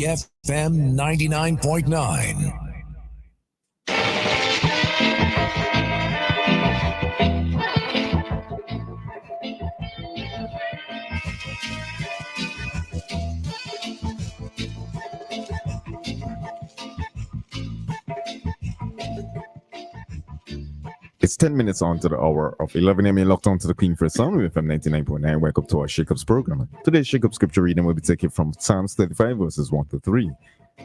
WEFM 99.9. It's 10 minutes on to the hour of 11 a.m. You're locked on to the Clean Fresh Sound with FM 99.9. Welcome to our Shakeup's program. Today's Shakeup scripture reading will be taken from Psalms 35, verses 1 to 3.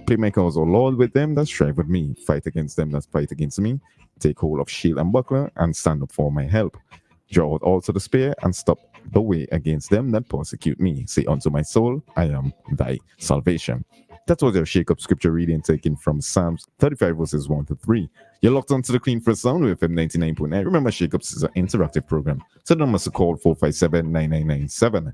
Play my cause, O Lord, with them that strive with me. Fight against them that fight against me. Take hold of shield and buckler, and stand up for my help. Draw out also the spear, and stop the way against them that persecute me. Say unto my soul, I am thy salvation. That was your Shakeup scripture reading taken from Psalms 35 verses 1 to 3. You're locked onto the Clean Fresh Sound with FM 99.9. Remember, Shakeups is an interactive program. So the numbers to call 457-9997.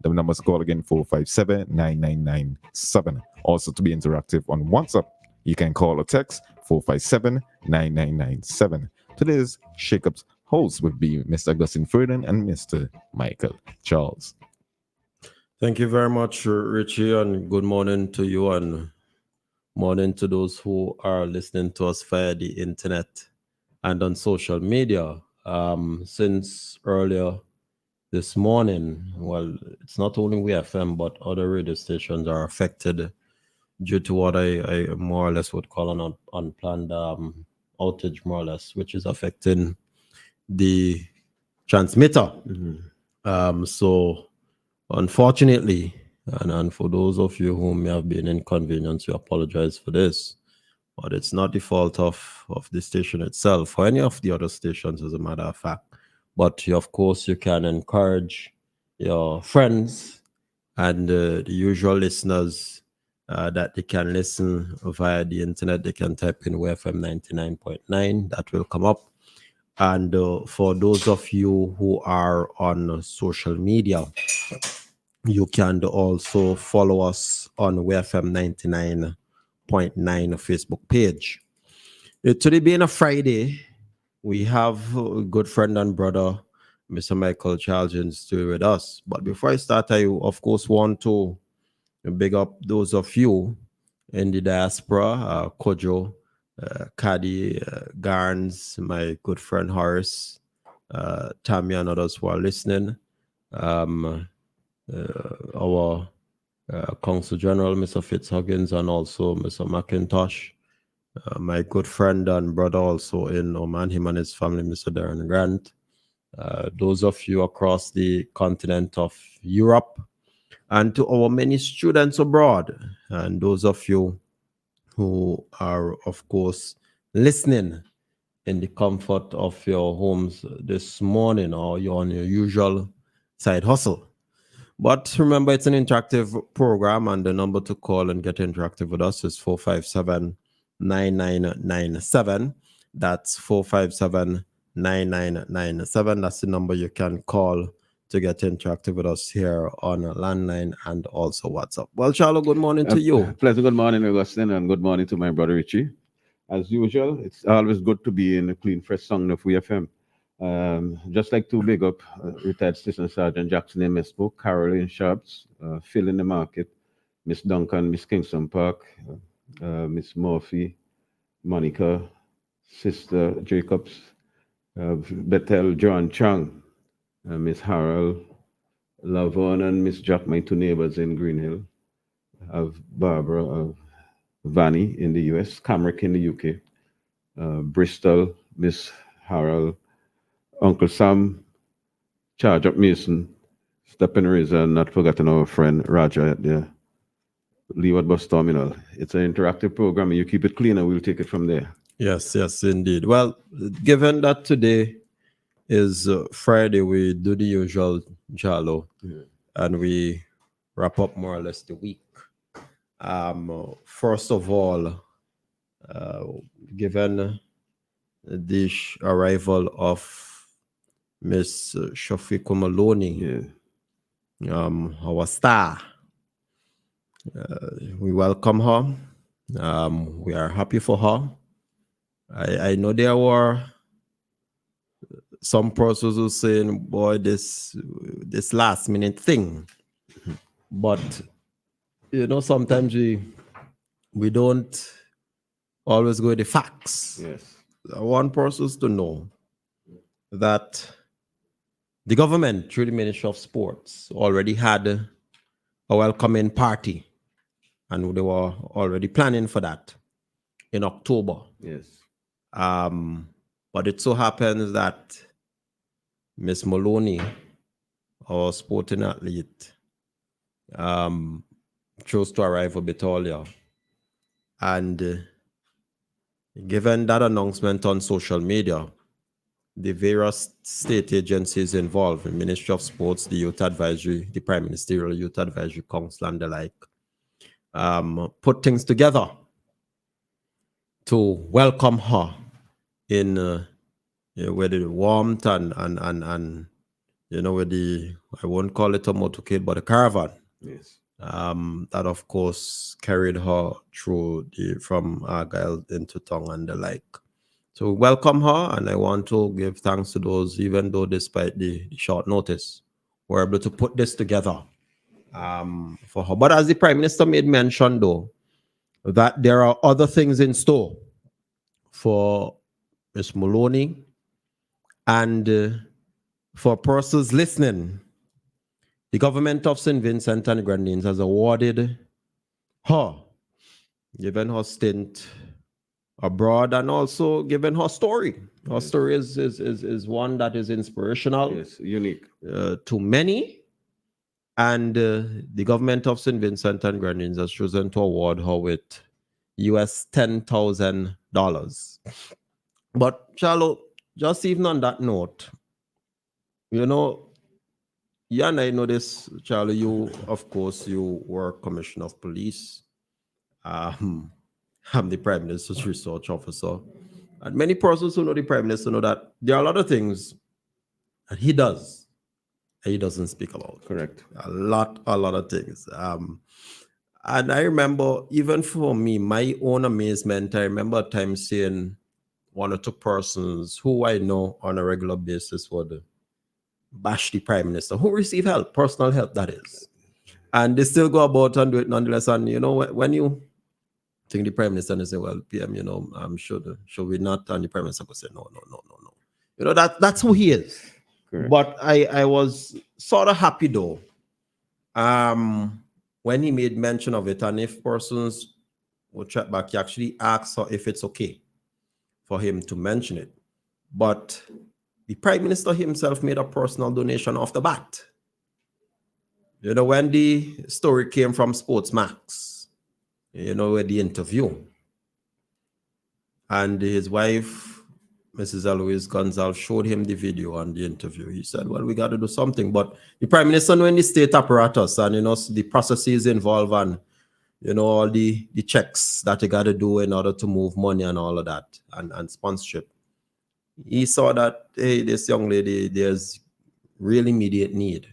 The numbers to call again 457-9997. Also to be interactive on WhatsApp, you can call or text 457-9997. Today's Shakeups hosts would be Mr. Augustine Ferdinand and Mr. Michael Charles. Thank you very much, Richie, and good morning to you and morning to those who are listening to us via the internet and on social media. Since earlier this morning, well, it's not only WEFM, but other radio stations are affected due to what I more or less would call an unplanned outage, more or less, which is affecting the transmitter. So unfortunately, and for those of you who may have been inconvenienced, we apologize for this. But it's not the fault of the station itself or any of the other stations, as a matter of fact. But of course, you can encourage your friends and the usual listeners that they can listen via the internet. They can type in WEFM 99.9. That will come up. And for those of you who are on social media, you can also follow us on WEFM 99.9 Facebook page. Today being a Friday, we have a good friend and brother, Mr. Michael Charles, in studio with us. But before I start, I of course want to big up those of you in the diaspora, Kojo, Caddy, Garns, my good friend Horace, Tammy, and others who are listening. Our Consul General, Mr. Fitzhuggins, and also Mr. McIntosh, my good friend and brother also in Oman, him and his family, Mr. Darren Grant, those of you across the continent of Europe, and to our many students abroad, and those of you who are, of course, listening in the comfort of your homes this morning, or you're on your usual side hustle. But remember, it's an interactive program, and the number to call and get interactive with us is 457-9997. That's 457-9997. That's the number you can call to get interactive with us here on a landline and also WhatsApp. Well, Charlo, good morning to you. Pleasant good morning, Augustine, and good morning to my brother Richie. As usual, it's always good to be in the Clean Fresh Sound of WEFM. Just like to big up retired Station Sergeant Jackson in Mespo, Caroline Sharps, Phil in the Market, Miss Duncan, Miss Kingston Park, Miss Murphy, Monica, Sister Jacobs, Bethel John Chang, Miss Harold, Lavon, and Miss Jack, my two neighbors in Green Hill. I have Barbara, Vanny in the US, Camrick in the UK, Bristol, Miss Harold, Uncle Sam, Charge Up Mason, Stephen Razor, and not forgetting our friend Raja at the Leeward Bus Terminal. It's an interactive program, and you keep it clean, and we'll take it from there. Yes, indeed. Well, given that today is Friday, we do the usual Jalo, and we wrap up more or less the week. First of all, given the arrival of Miss Shafiko Maloney, our star, we welcome her. We are happy for her. I know there were some persons who saying, boy, this last minute thing. But, sometimes we we don't always go with the facts. Yes. I want persons to know that the government, through the Ministry of Sports, already had a welcoming party, and they were already planning for that in October. Yes. But it so happens that Miss Maloney, our sporting athlete, chose to arrive a bit earlier. And given that announcement on social media, the various state agencies involved, the Ministry of Sports, the Youth Advisory, the Prime Ministerial Youth Advisory Council, and the like, put things together to welcome her in with the warmth and with the, I won't call it a motorcade, but a caravan. Yes. That of course carried her through from Argyle into town and the like. So welcome her, and I want to give thanks to those, even though despite the short notice, we're able to put this together for her. But as the Prime Minister made mention, though, that there are other things in store for Ms. Maloney, and for persons listening, the government of St. Vincent and Grenadines has awarded her, given her stint abroad, and also given her story. Her story is one that is inspirational. Yes, unique. To many. And the government of St. Vincent and Grenadines has chosen to award her with US $10,000. But Charlo, just even on that note, you know, you and I know this, Charlie. You, of course, you were Commissioner of Police. I'm the Prime Minister's research officer. And many persons who know the Prime Minister know that there are a lot of things that he does and he doesn't speak about. Correct. A lot of things. And I remember, even for me, my own amazement, I remember a time seeing one or two persons who I know on a regular basis would bash the Prime Minister, who receive help, personal help, that is. And they still go about and do it nonetheless. And, you know, when you think the Prime Minister and say, well, PM, you know, should we not? And the Prime Minister will say, no. You know, that's who he is. Correct. But I was sort of happy, though, when he made mention of it. And if persons will check back, he actually asked her if it's okay for him to mention it. But the Prime Minister himself made a personal donation off the bat. You know, when the story came from Sportsmax, you know, with the interview, and his wife, Mrs. Eloise Gonzalez, showed him the video on the interview, he said, well, we got to do something. But the Prime Minister, knowing the state apparatus and, you know, the processes involved and, you know, all the checks that you got to do in order to move money and all of that, and sponsorship, he saw that, hey, this young lady, there's real immediate need,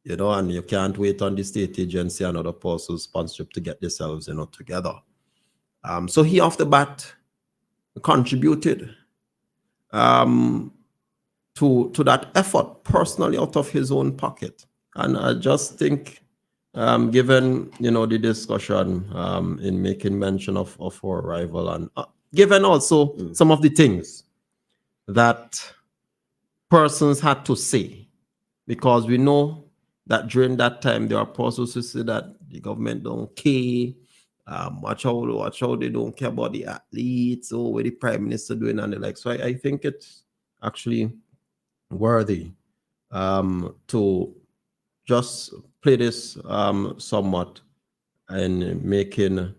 you know, and you can't wait on the state agency and other persons' sponsorship to get themselves, you know, together. So he off the bat contributed to that effort personally out of his own pocket. And I just think, given, you know, the discussion in making mention of her arrival, and given also some of the things that persons had to say, because we know that during that time there are persons who say that the government don't care, watch how they don't care about the athletes, or what the Prime Minister doing and the like. So I think it's actually worthy to just play this somewhat and making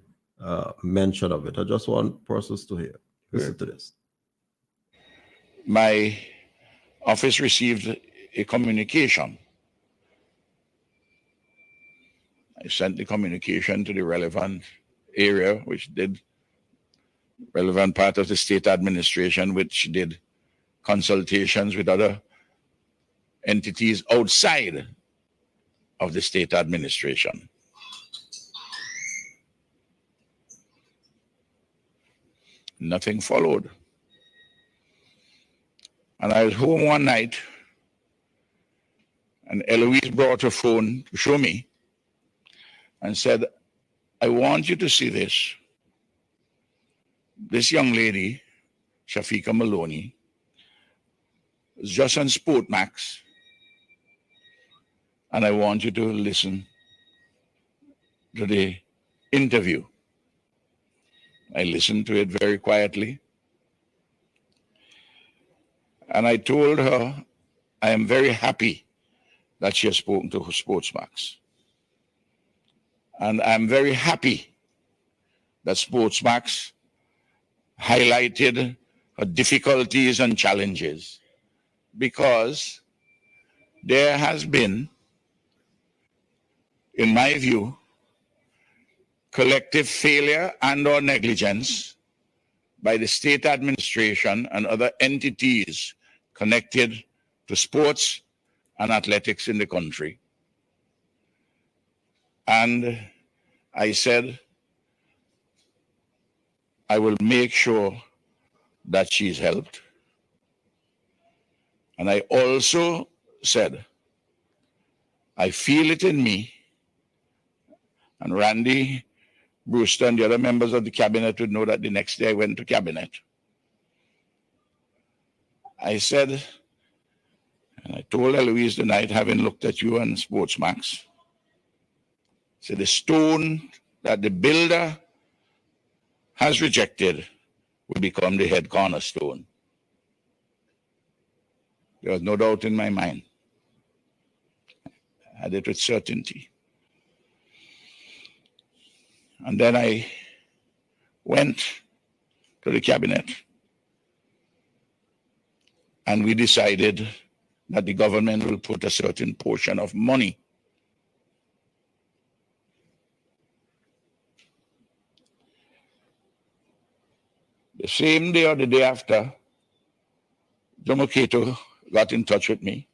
mention of it. I just want persons to hear. Listen to this. My office received a communication. I sent the communication to the relevant area, which did relevant part of the state administration, which did consultations with other entities outside of the state administration. Nothing followed. And I was home one night, and Eloise brought her phone to show me and said, I want you to see this. this young lady, Shafika Maloney, is just on Sportmax, and I want you to listen to the interview. I listened to it very quietly, and I told her I am very happy that she has spoken to Sportsmax. And I'm very happy that Sportsmax highlighted her difficulties and challenges, because there has been, in my view, collective failure and or negligence by the state administration and other entities connected to sports and athletics in the country. And I said, I will make sure that she's helped. And I also said, I feel it in me, and Randy Brewster and the other members of the cabinet would know that the next day I went to cabinet. I said, and I told Eloise the night, having looked at you on Sportsmax, said the stone that the builder has rejected will become the head cornerstone. There was no doubt in my mind. I had it with certainty. And then I went to the cabinet, and we decided that the government will put a certain portion of money the same day or the day after. Jomo Keto got in touch with me.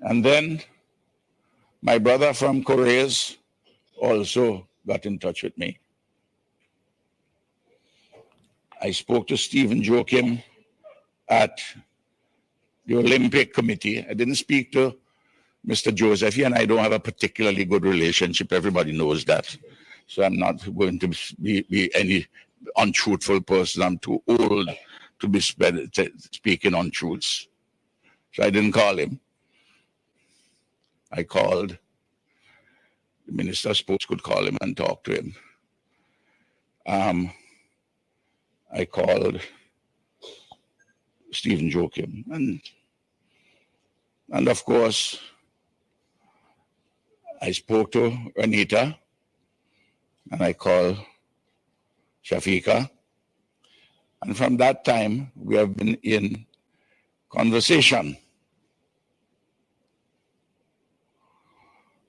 And then my brother from Koreas also got in touch with me. I spoke to Stephen Joachim at the Olympic Committee. I didn't speak to Mr. Joseph. He and I don't have a particularly good relationship. Everybody knows that. So I'm not going to be any untruthful person. I'm too old to be speaking untruths. So I didn't call him. I called. The Minister of Sports could call him and talk to him. I called Stephen Joachim. And of course, I spoke to Anita, and I called Shafika. And from that time, we have been in conversation.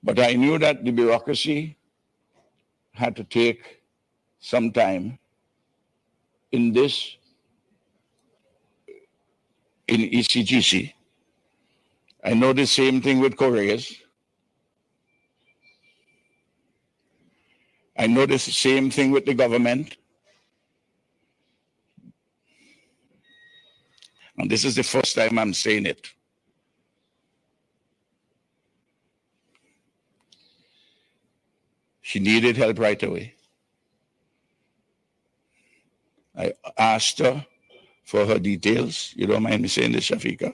But I knew that the bureaucracy had to take some time in this, in ECGC. I know the same thing with Koreas. I know the same thing with the government. And this is the first time I'm saying it. She needed help right away. I asked her for her details. You don't mind me saying this, Shafika?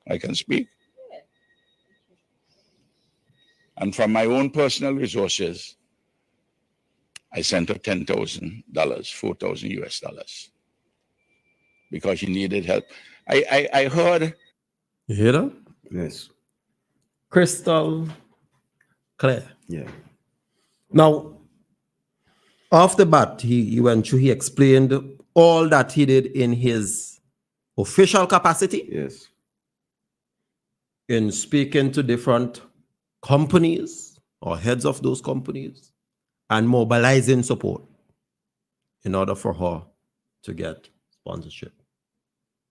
I can speak. And from my own personal resources, I sent her $10,000, $4,000 US, because she needed help. I heard. You hear that? Yes. Crystal clear. Yeah. Now, off the bat, he went through, he explained all that he did in his official capacity, Yes. in speaking to different companies or heads of those companies and mobilizing support in order for her to get sponsorship.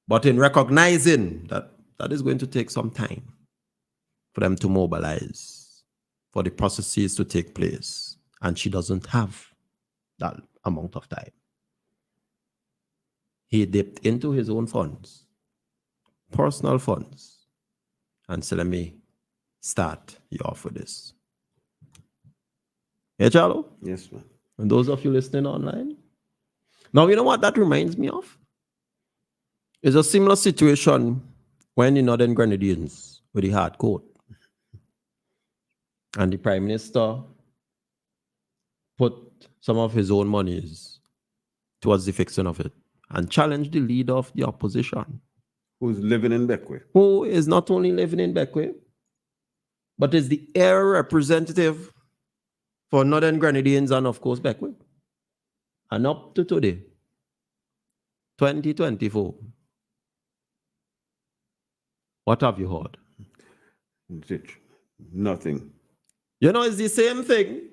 But in recognizing that that is going to take some time for them to mobilize, for the processes to take place, and she doesn't have that amount of time, he dipped into his own funds, personal funds, and said, let me start you off with this. Hey, Charlo? Yes, man. And those of you listening online, Now, you know what that reminds me of? It's a similar situation when the Northern Grenadians with the hard court. And the Prime Minister put some of his own monies towards the fixing of it and challenged the leader of the opposition. Who's living in Beckwith? Who is not only living in Beckwith, but is the heir representative for Northern Grenadians and, of course, Beckwith. And up to today, 2024, what have you heard? Nothing. You know, it's the same thing.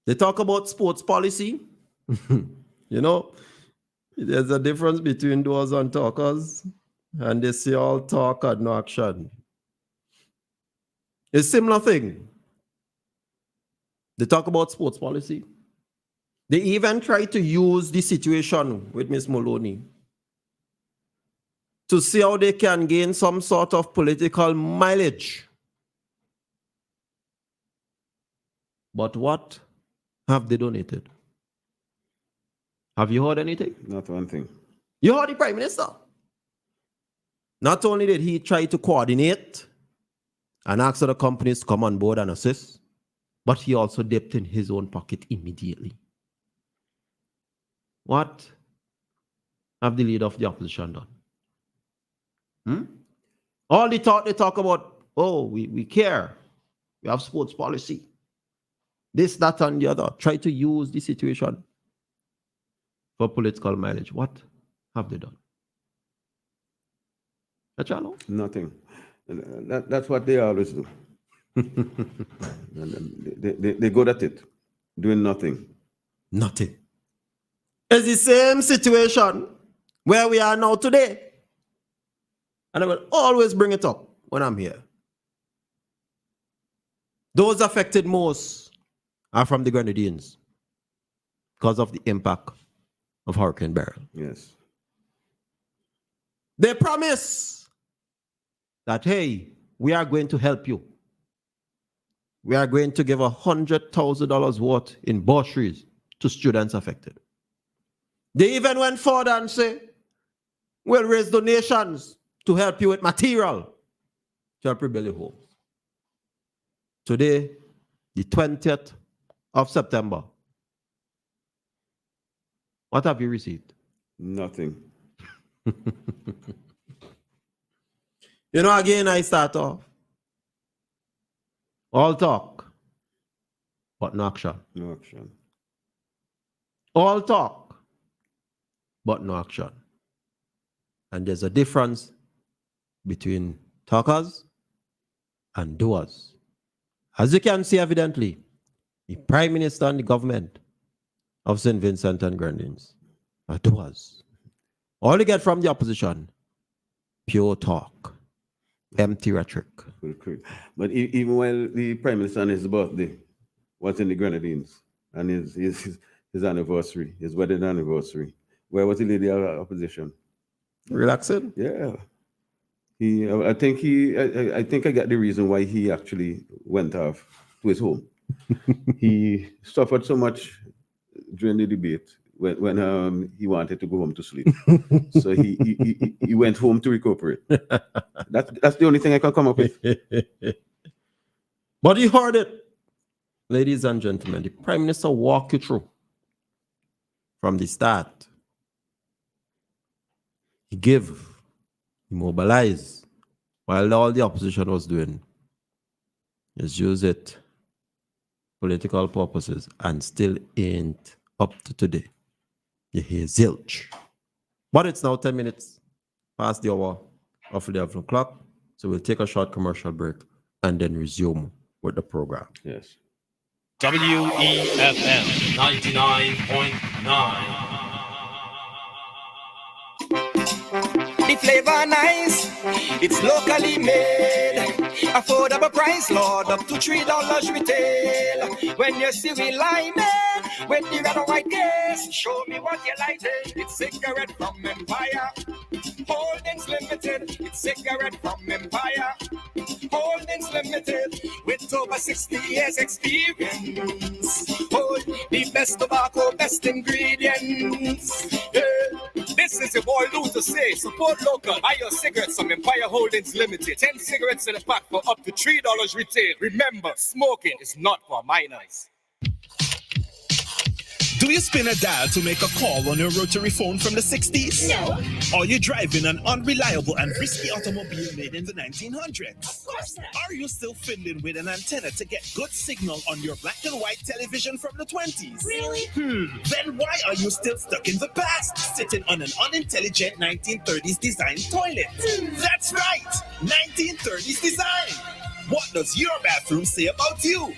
They talk about sports policy. You know, there's a difference between doers and talkers. And they say all talk and no action. It's a similar thing. They talk about sports policy. They even try to use the situation with Miss Maloney to see how they can gain some sort of political mileage. But what have they donated? Have you heard anything? Not one thing. You heard the Prime Minister. Not only did he try to coordinate and ask other companies to come on board and assist, but he also dipped in his own pocket immediately. What have the leader of the opposition done? All they talk about, oh, we care. We have sports policy. This, that, and the other. Try to use the situation for political mileage. What have they done? Nothing. That's what they always do. They're good at it, doing nothing. Nothing. It's the same situation where we are now today. And I will always bring it up when I'm here. Those affected most are from the Grenadines because of the impact of Hurricane Beryl. Yes. They promise that, hey, we are going to help you. We are going to give $100,000 worth in bursaries to students affected. They even went further and say, we'll raise donations to help you with material to help rebuild your homes. Today, the 20th of September, what have you received? Nothing. You know, again, I start off. All talk, but no action. No action. All talk, but no action. And there's a difference between talkers and doers. As you can see evidently, the Prime Minister and the government of St. Vincent and Grenadines are doers. All you get from the opposition, pure talk, empty rhetoric. But even while the Prime Minister on his birthday was in the Grenadines and his anniversary, his wedding anniversary, where was the leader of opposition? Relaxing? Yeah. I think I got the reason why he actually went off to his home. He suffered so much during the debate when he wanted to go home to sleep. So he went home to recuperate. That's the only thing I can come up with. But you heard it, ladies and gentlemen. The Prime Minister walked you through from the start. He gave, he mobilized, while all the opposition was doing is use it political purposes, and still ain't up to today. You hear zilch. But it's now 10 minutes past the hour of 11 o'clock. So we'll take a short commercial break and then resume with the program. Yes. WEFM 99.9. The flavor nice, it's locally made. Affordable price, Lord, up to $3 retail. When you see we line it, with the red and white case, show me what you like. It's cigarette from Empire. Holdings Limited, it's cigarette from Empire. Holdings Limited, with over 60 years experience. Hold The best tobacco, best ingredients. Yeah. This is your boy Lou to say, support local, buy your cigarettes from Empire Holdings Limited. 10 cigarettes in a pack for up to $3 retail. Remember, smoking is not for minors. Do you spin a dial to make a call on your rotary phone from the 60s? No. Are you driving an unreliable and risky automobile made in the 1900s? Of course not. Are you still fiddling with an antenna to get good signal on your black and white television from the 20s? Really? Then why are you still stuck in the past, sitting on an unintelligent 1930s design toilet? That's right, 1930s design. What does your bathroom say about you?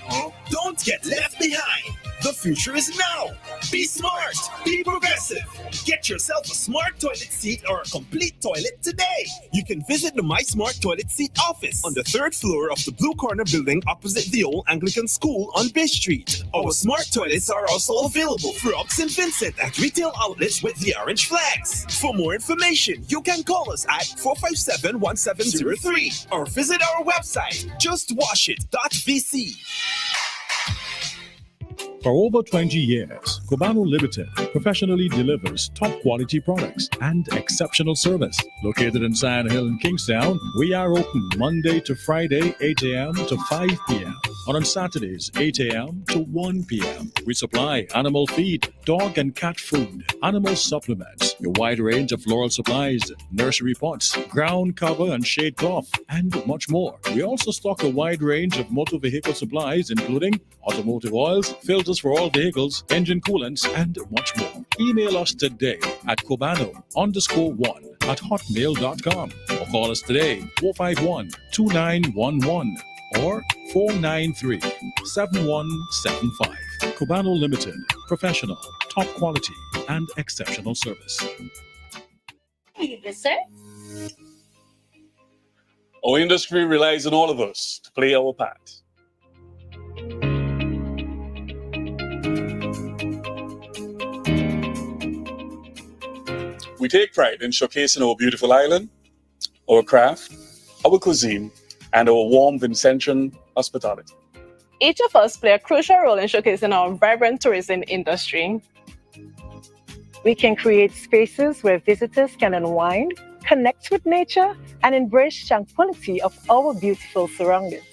Don't get left behind. The future is now. Be smart. Be progressive. Get yourself a smart toilet seat or a complete toilet today. You can visit the My Smart Toilet Seat office on the 3rd floor of the Blue Corner building opposite the old Anglican School on Bay Street. Our smart toilets are also available throughout St. Vincent at retail outlets with the orange flags. For more information, you can call us at 457-1703 or visit our website, justwashit.vc. For over 20 years, Cubano Limited professionally delivers top quality products and exceptional service. Located in Sand Hill and Kingstown, we are open Monday to Friday, 8 a.m. to 5 p.m. and on Saturdays, 8 a.m. to 1 p.m. We supply animal feed, dog and cat food, animal supplements, a wide range of floral supplies, nursery pots, ground cover and shade cloth, and much more. We also stock a wide range of motor vehicle supplies, including automotive oils, filters for all vehicles, engine coolants, and much more. Email us today at cubano_1@hotmail.com or call us today 451-2911 or 493-7175. Cubano Limited, professional, top quality, and exceptional service. Yes, sir. Our industry relies on all of us to play our part. We take pride in showcasing our beautiful island, our craft, our cuisine, and our warm Vincentian hospitality. Each of us play a crucial role in showcasing our vibrant tourism industry. We can create spaces where visitors can unwind, connect with nature, and embrace tranquility of our beautiful surroundings.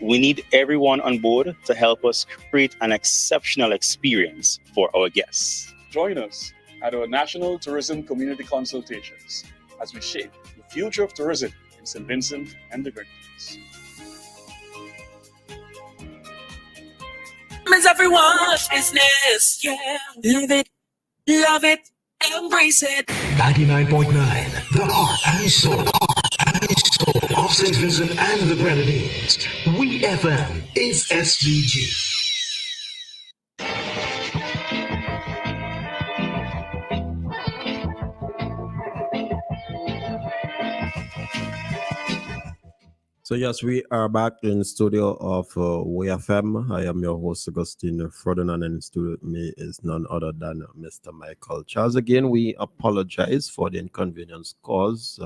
We need everyone on board to help us create an exceptional experience for our guests. Join us at our National Tourism Community Consultations as we shape the future of tourism in St. Vincent and the Grenadines. It's everyone's business, yeah. Live it, love it, embrace it. 99.9, the heart and soul of St. Vincent and the Grenadines. WEFM is SVG. So yes, we are back in studio of WEFM. I am your host, Augustine Ferdinand, and in studio with me is none other than Mr. Michael Charles. Again, we apologize for the inconvenience caused,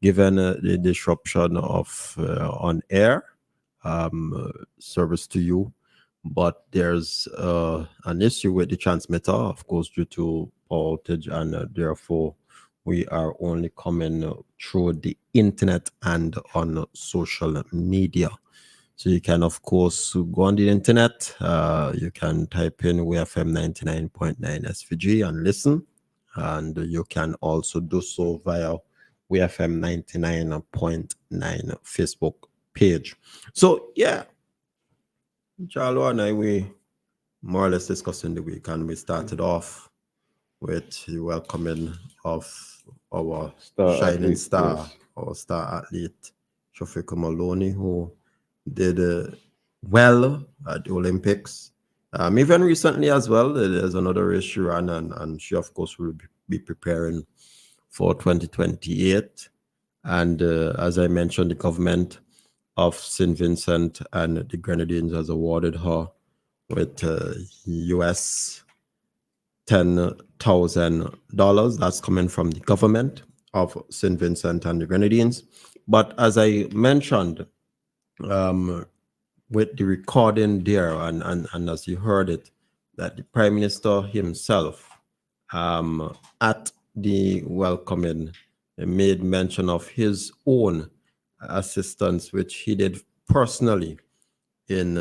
given the disruption of on-air service to you. But there's an issue with the transmitter, of course, due to power outage, and therefore we are only coming through the internet and on social media. So you can, of course, go on the internet. You can type in WEFM 99.9 SVG and listen. And you can also do so via WEFM 99.9 Facebook page. So, yeah, Charlo and I, we more or less discussing the week, and we started off with the welcoming of our shining star, yes, our star athlete, Shafika Maloney, who did well at the Olympics. Even recently as well, there's another race she ran, and she, of course, will be preparing for 2028. And as I mentioned, the government of St. Vincent and the Grenadines has awarded her with US $10,000. That's coming from the government of St. Vincent and the Grenadines. But as I mentioned, with the recording there, and as you heard it, that the Prime Minister himself, at the welcoming, made mention of his own assistance, which he did personally in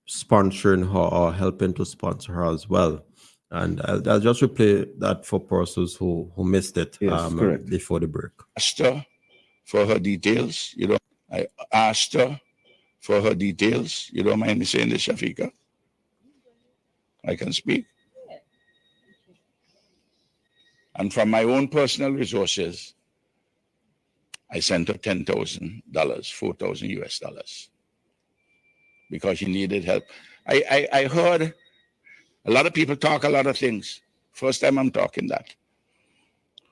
sponsoring her or helping to sponsor her as well. And I'll just replay that for persons who missed it before the break. Asked her for her details. I asked her for her details. You don't mind me saying this, Shafika? I can speak. And from my own personal resources, I sent her $10,000, $4,000 US, because she needed help. I heard a lot of people talk a lot of things. First time I'm talking that.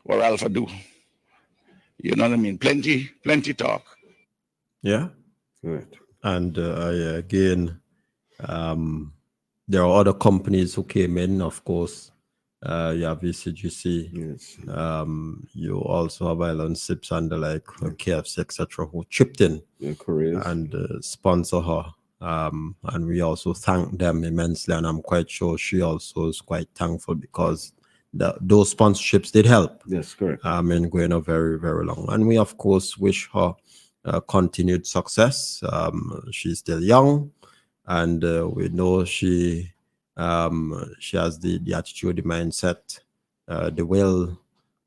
What Alpha do? You know what I mean? Plenty talk. Yeah. Right. And again, there are other companies who came in, of course. You have ECGC. Yes. You also have Island Sips and the like, KFC, etc., who chipped in and sponsor her. And we also thank them immensely. And I'm quite sure she also is quite thankful because those sponsorships did help. Yes, correct. In going a very, very long. And we, of course, wish her continued success. She's still young, and we know she has the attitude, the mindset, the will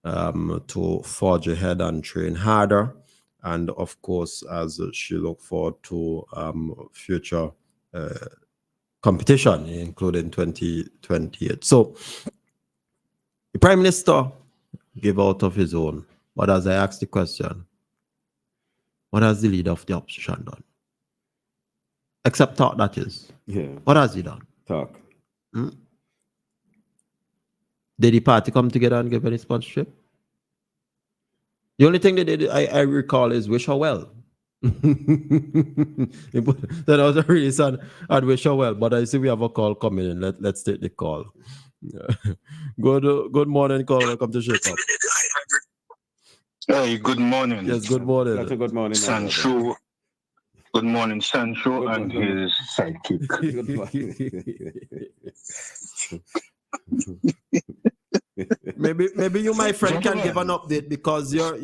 to forge ahead and train harder. And of course, as she look forward to future competition, including 2028. So the Prime Minister gave out of his own. But as I asked the question, what has the leader of the opposition done? Except talk, that is. Yeah. What has he done? Talk. Did the party come together and give any sponsorship? The only thing they did, I recall, is wish her well. That was a really sad, I'd wish her well. But I see we have a call coming in. Let's take the call. Good morning, call. Welcome to Shakeup. Hey, good morning. Yes, good morning. That's a good morning. Sancho. Good morning, Sancho and his sidekick. Good morning. maybe you, my friend, can give an update because you're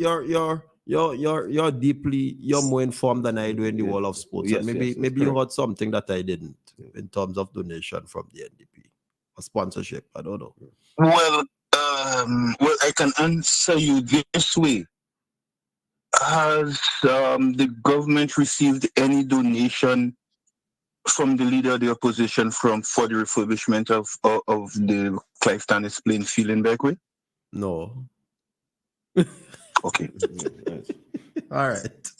more informed than I do in the world of sports. Yes, maybe yes, you heard something that I didn't in terms of donation from the NDP or sponsorship. I don't know. Well, I can answer you this way. Has the government received any donation from the leader of the opposition for the refurbishment of the Clive Stannis playing field in Berkeley? No. Okay. All right.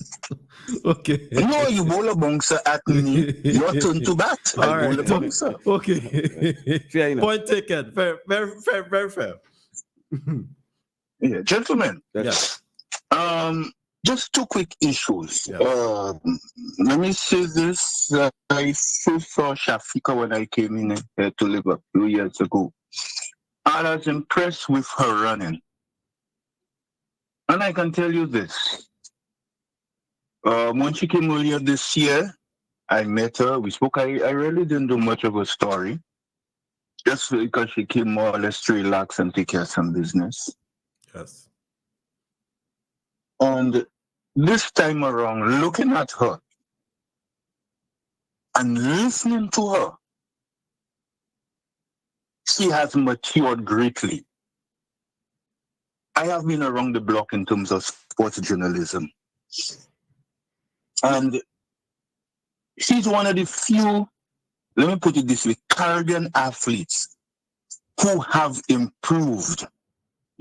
Okay. No, you bowl a bouncer at me. Your turn to bat. All I bowl right. a bouncer. Okay. Point taken. Fair, very fair. Yeah, gentlemen. Yes. Just two quick issues. Yeah. Let me say this. I first saw Shafika when I came in here to live a few years ago. I was impressed with her running. And I can tell you this. When she came earlier this year, I met her. We spoke. I really didn't do much of a story. Just because she came more or less to relax and take care of some business. Yes. And this time around, looking at her and listening to her, she has matured greatly. I have been around the block in terms of sports journalism. And she's one of the few, let me put it this way, Caribbean athletes who have improved.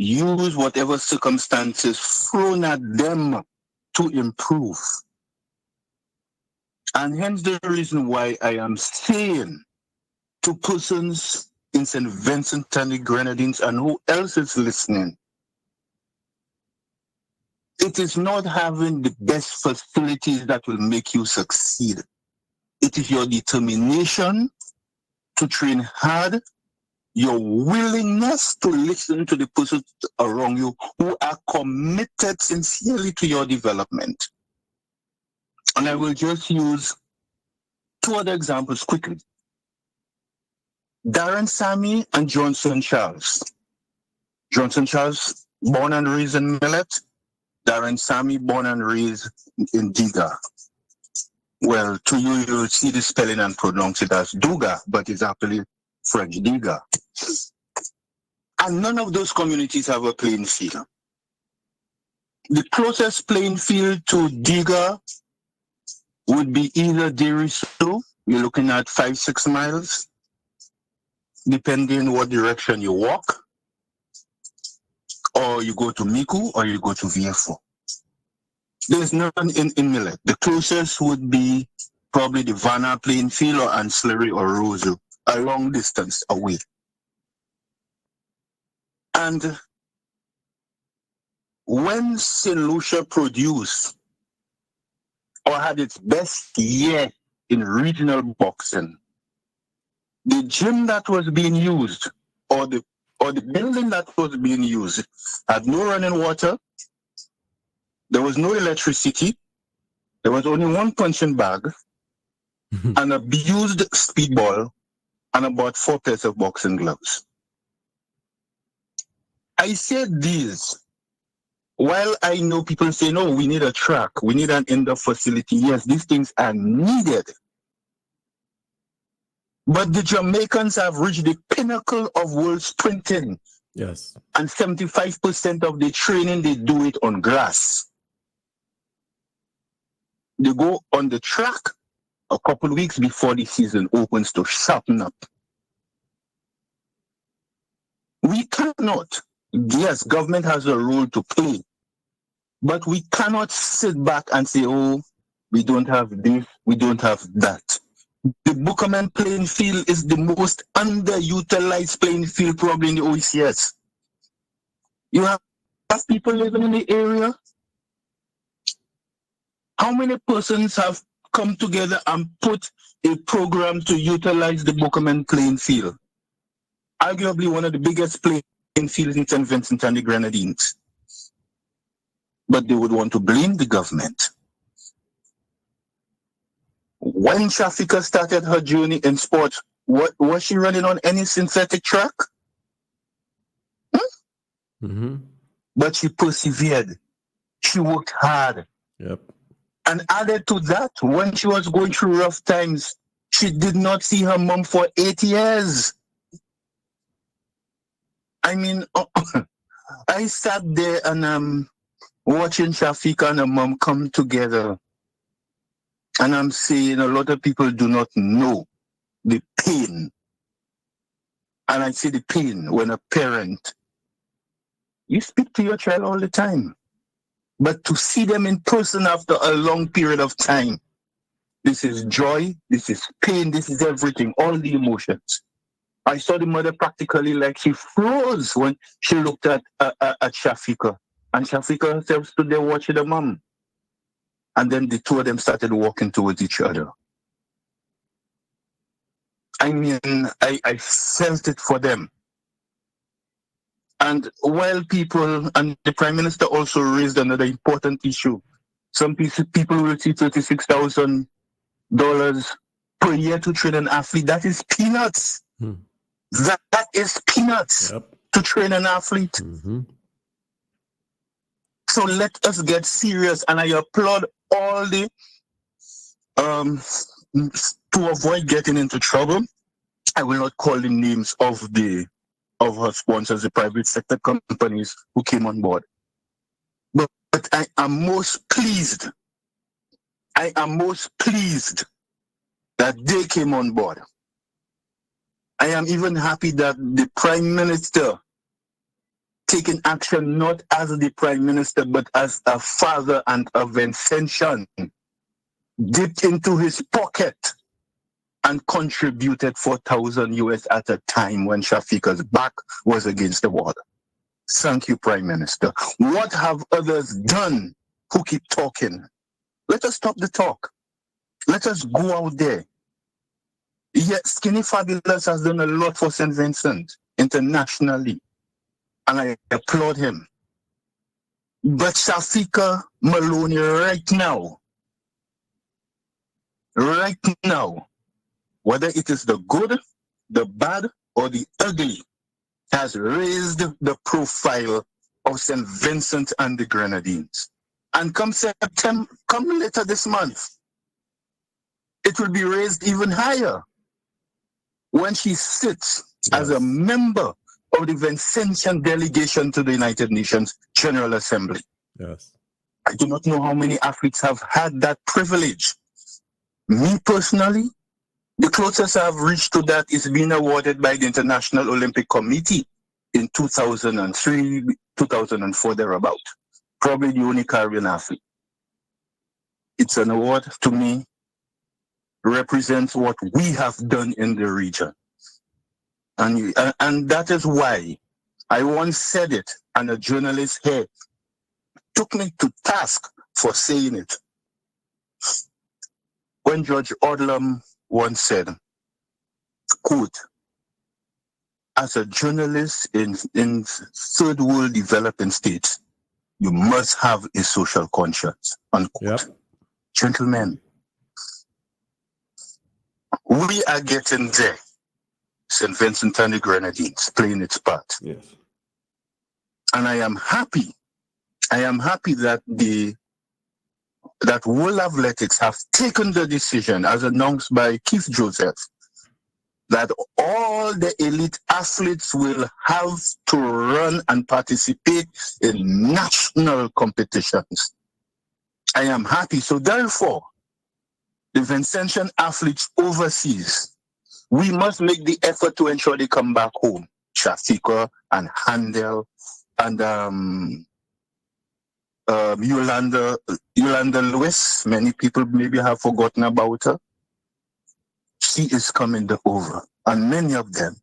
Use whatever circumstances thrown at them to improve. And hence the reason why I am saying to persons in St. Vincent and the Grenadines and who else is listening, it is not having the best facilities that will make you succeed. It is your determination to train hard, your willingness to listen to the persons around you who are committed sincerely to your development. And I will just use two other examples quickly. Darren Sammy and Johnson Charles. Johnson Charles, born and raised in Millet. Darren Sammy, born and raised in Diga. Well, to you, you'll see the spelling and pronounce it as Duga, but it's actually French Diga. And none of those communities have a playing field. The closest playing field to Diga would be either Deriso, you're looking at 5-6 miles, depending what direction you walk, or you go to Miku, or you go to VFO. There's none in Millet. The closest would be probably the Vanna playing field or Ancillary or Roseau, a long distance away. And when St. Lucia produced or had its best year in regional boxing, the gym that was being used or the building that was being used had no running water, there was no electricity, there was only one punching bag, an abused speedball, and about 4 pairs of boxing gloves. I said these, while I know people say, no, we need a track, we need an indoor facility. Yes, these things are needed. But the Jamaicans have reached the pinnacle of world sprinting. Yes. And 75% of the training, they do it on grass. They go on the track a couple of weeks before the season opens to sharpen up. We cannot, yes, government has a role to play, but we cannot sit back and say, oh, we don't have this, we don't have that. The Buchanan playing field is the most underutilized playing field probably in the OECS. You have people living in the area. How many persons have come together and put a program to utilize the Buchanan playing field? Arguably one of the biggest playing fields in St. Vincent and the Grenadines. But they would want to blame the government. When Shafika started her journey in sports, was she running on any synthetic track? But she persevered. She worked hard. Yep. And added to that, when she was going through rough times, she did not see her mom for 8 years. I mean, I sat there and I'm watching Shafika and her mom come together. And I'm saying a lot of people do not know the pain. And I see the pain when a parent, you speak to your child all the time, but to see them in person after a long period of time, this is joy, this is pain, this is everything, all the emotions. I saw the mother practically like she froze when she looked at Shafika. And Shafika herself stood there watching the mom. And then the two of them started walking towards each other. I mean, I felt it for them. And while people, and the Prime Minister also raised another important issue, some people will see $36,000 per year to train an athlete. That is peanuts. That is peanuts to train an athlete. So let us get serious. And I applaud all the, to avoid getting into trouble, I will not call the names of her sponsors, the private sector companies who came on board. But I am most pleased. I am most pleased that they came on board. I am even happy that the Prime Minister taking action not as the Prime Minister, but as a father and a Vincentian, dipped into his pocket and contributed 4,000 US at a time when Shafika's back was against the wall. Thank you, Prime Minister. What have others done who keep talking? Let us stop the talk. Let us go out there. Yes, Skinny Fabulous has done a lot for St. Vincent internationally, and I applaud him. But Shafika Maloney right now, whether it is the good the bad or the ugly, has raised the profile of St. Vincent and the Grenadines. And come September, come later this month, it will be raised even higher when she sits as a member of the Vincentian delegation to the United Nations General Assembly. Yes. I do not know how many athletes have had that privilege. Me personally, the closest I've reached to that is being awarded by the International Olympic Committee in 2003, 2004, thereabout. Probably the only Caribbean athlete. It's an award to me, represents what we have done in the region. And that is why I once said it, and a journalist here took me to task for saying it. When George Odlum once said, quote, as a journalist in third world developing states, you must have a social conscience, unquote. Yep. Gentlemen, we are getting there. St. Vincent and the Grenadines playing its part. Yes. And I am happy that that World Athletics have taken the decision, as announced by Keith Joseph, that all the elite athletes will have to run and participate in national competitions. I am happy. So therefore, the Vincentian athletes overseas, we must make the effort to ensure they come back home. Shafika and Handel and Yolanda Lewis, many people maybe have forgotten about her. She is coming over, and many of them.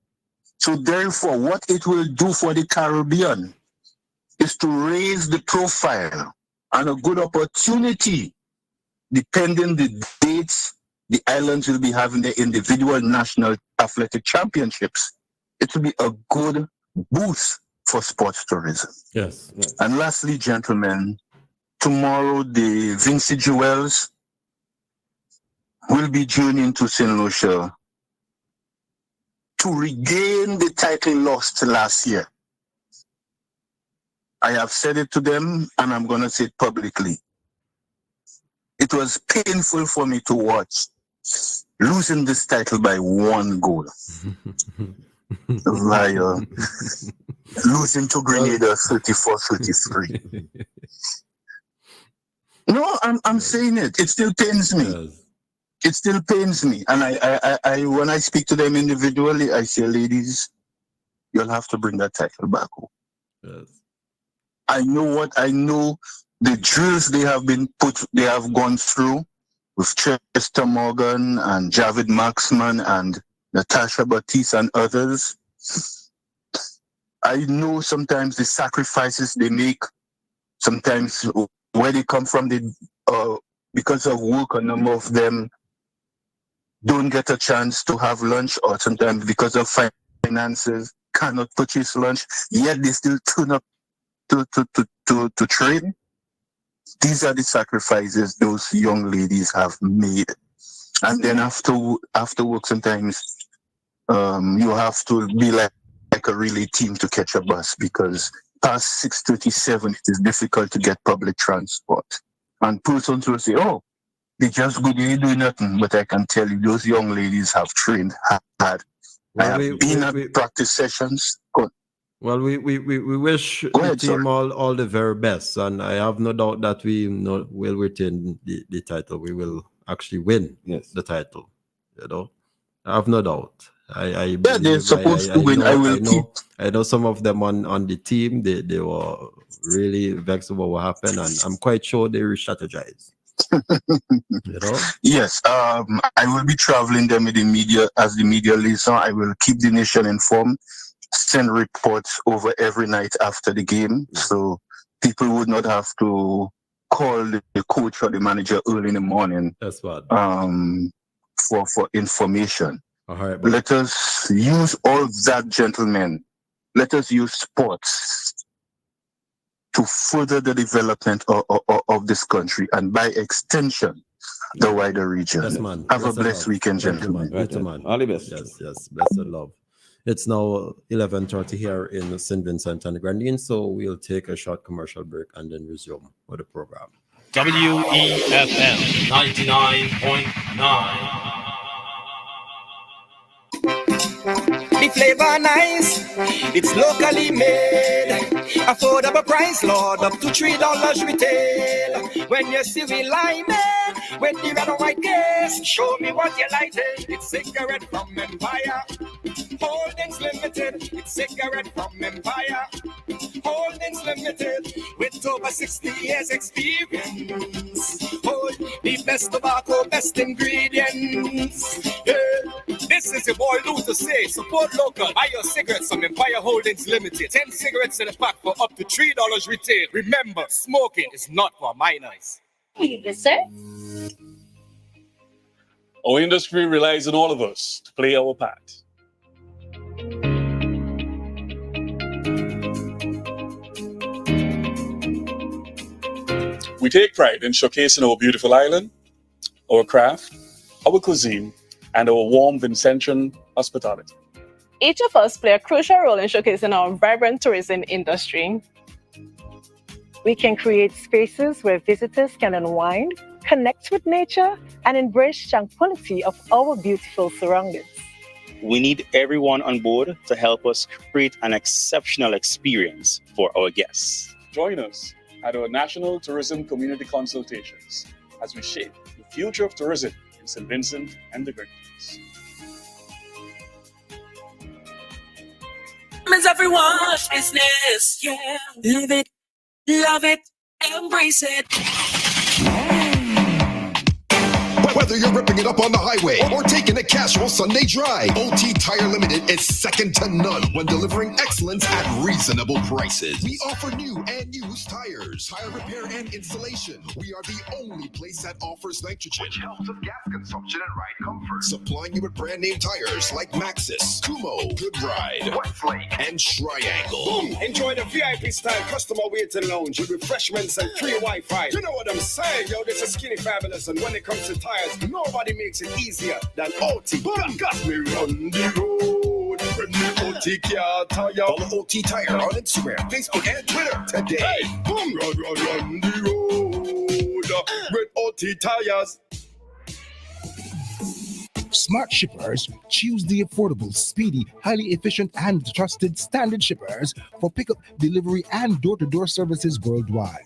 So therefore, what it will do for the Caribbean is to raise the profile and a good opportunity, depending the dates the islands will be having their individual national athletic championships. It will be a good boost for sports tourism. Yes. And lastly, gentlemen, tomorrow the Vinci Jewels will be journeying to St. Lucia to regain the title lost last year. I have said it to them, and I'm going to say it publicly. It was painful for me to watch losing this title by 1 goal. Via losing to Grenada 34-33. No, I'm saying it. It still pains me. Yes. It still pains me. And I when I speak to them individually, I say, ladies, you'll have to bring that title back home. Yes. I know the drills they have gone through with Chester Morgan and Javid Maxman and Natasha Batiste and others. I know sometimes the sacrifices they make, sometimes where they come from, because of work, a number of them don't get a chance to have lunch, or sometimes because of finances cannot purchase lunch, yet they still turn up to train. These are the sacrifices those young ladies have made. And then after work, sometimes you have to be like a relay team to catch a bus, because past 6:37 it is difficult to get public transport. And persons will say, oh, they just go there doing nothing. But I can tell you, those young ladies have trained hard. Well, I have been at practice sessions. Well, we wish the team all the very best, and I have no doubt that we will retain the title. We will actually win the title. You know, I have no doubt. They're supposed to win. I know some of them on the team. They were really vexed about what happened, and I'm quite sure they re-strategized. You know? Yes. I will be traveling them with the media as the media liaison. I will keep the nation informed. Send reports over every night after the game, so people would not have to call the coach or the manager early in the morning. That's what. For information. All right, let us use all that, gentlemen. Let us use sports to further the development of this country, and by extension, the wider region. Yes, man. Have a Blessed blessed love. weekend, Thank you, gentlemen. man. You too, man. All the best. Yes. Blessed love. It's now 11:30 here in St. Vincent and the Grenadines, so we'll take a short commercial break and then resume with the program. WEFM 99.9. The flavor nice, it's locally made. Affordable price, Lord, up to $3 retail. When you see we line it, with the red and white case, show me what you like. It's cigarette from Empire. Holdings Limited, it's cigarette from Empire. Holdings Limited, with over 60 years experience. Hold the best tobacco, best ingredients. Yeah. This is your boy Lou to say, support local, buy your cigarettes from Empire Holdings Limited. 10 cigarettes in a pack for up to $3 retail. Remember, smoking is not for minors. Yes, sir. Our industry relies on all of us to play our part. We take pride in showcasing our beautiful island, our craft, our cuisine, and our warm Vincentian hospitality. Each of us play a crucial role in showcasing our vibrant tourism industry. We can create spaces where visitors can unwind, connect with nature, and embrace tranquility of our beautiful surroundings. We need everyone on board to help us create an exceptional experience for our guests. Join us at our National Tourism Community Consultations as we shape the future of tourism in St. Vincent and the Grenadines. It's everyone's business. Yeah. Live it, love it, embrace it. Whether you're ripping it up on the highway or taking a casual Sunday drive, OT Tire Limited is second to none when delivering excellence at reasonable prices. We offer new and used tires, tire repair and installation. We are the only place that offers nitrogen, which helps with gas consumption and ride comfort. Supplying you with brand name tires like Maxxis, Kumo, Good Ride, Westlake, and Triangle. Boom! Enjoy the VIP style customer waiting lounge with refreshments and free Wi-Fi. You know what I'm saying, yo? This is Skinny Fabulous, and when it comes to tires, nobody makes it easier than OT. Got me on the road. When the OT car tire. Follow OT Tire on Instagram, Facebook, and Twitter today. Hey, boom! Run the road with OT tires. Smart shippers choose the affordable, speedy, highly efficient, and trusted Standard Shippers for pickup, delivery, and door-to-door services worldwide.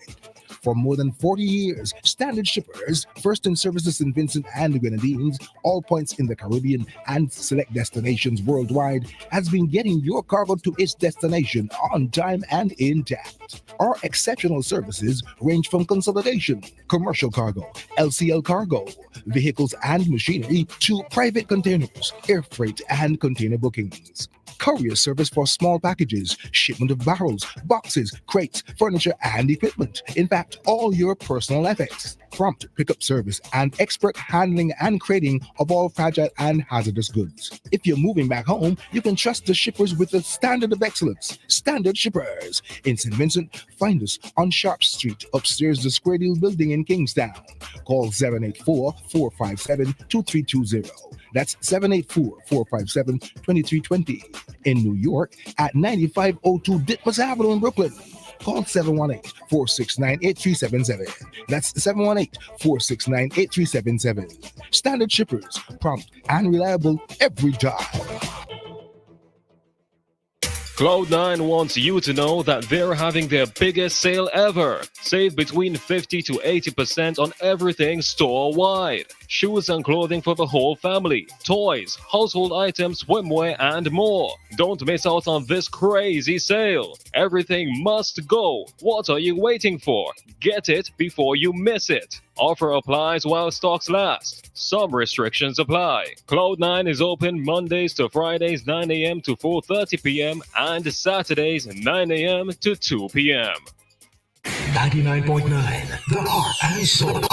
For more than 40 years, Standard Shippers, first in services in Vincent and the Grenadines, all points in the Caribbean, and select destinations worldwide, has been getting your cargo to its destination on time and intact. Our exceptional services range from consolidation, commercial cargo, LCL cargo, vehicles and machinery, to private containers, air freight, and container bookings. Courier service for small packages, shipment of barrels, boxes, crates, furniture, and equipment. In fact, all your personal effects. Prompt pickup service and expert handling and crating of all fragile and hazardous goods. If you're moving back home, you can trust the shippers with the standard of excellence. Standard Shippers. In St. Vincent, find us on Sharp Street, upstairs the Square Deal building in Kingstown. Call 784-457-2320. That's 784-457-2320. In New York, at 9502 Ditmas Avenue in Brooklyn. Call 718-469-8377. That's 718-469-8377. Standard Shippers, prompt and reliable every time. Cloud9 wants you to know that they're having their biggest sale ever. Save between 50 to 80% on everything store-wide. Shoes and clothing for the whole family, toys, household items, swimwear, and more. Don't miss out on this crazy sale. Everything must go. What are you waiting for? Get it before you miss it. Offer applies while stocks last. Some restrictions apply. Cloud9 is open Mondays to Fridays 9 a.m. to 4:30 p.m. and Saturdays 9 a.m. to 2 p.m. 99.9, the heart and soul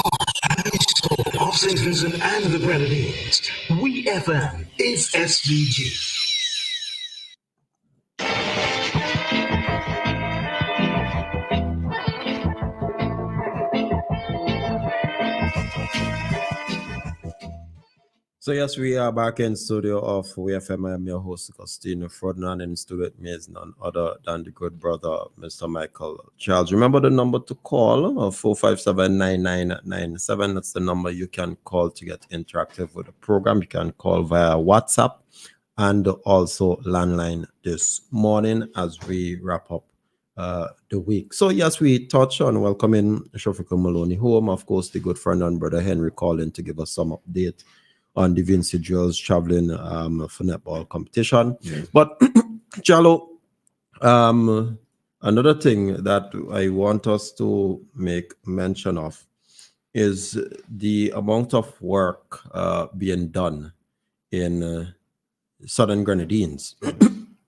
of St. Vincent and the Grenadines. WEFM is SVG. So yes, we are back in studio of WEFM. I am your host, Augustine Ferdinand, and in studio with me is none other than the good brother, Mr. Michael Charles. Remember the number to call, 457-9997. That's the number you can call to get interactive with the program. You can call via WhatsApp and also landline this morning as we wrap up the week. So yes, we touch on welcoming Shafika Maloney home. Of course, the good friend and brother Henry calling to give us some update on the Vinci Girls traveling for netball competition. Yes. But Jalo, another thing that I want us to make mention of is the amount of work being done in Southern Grenadines.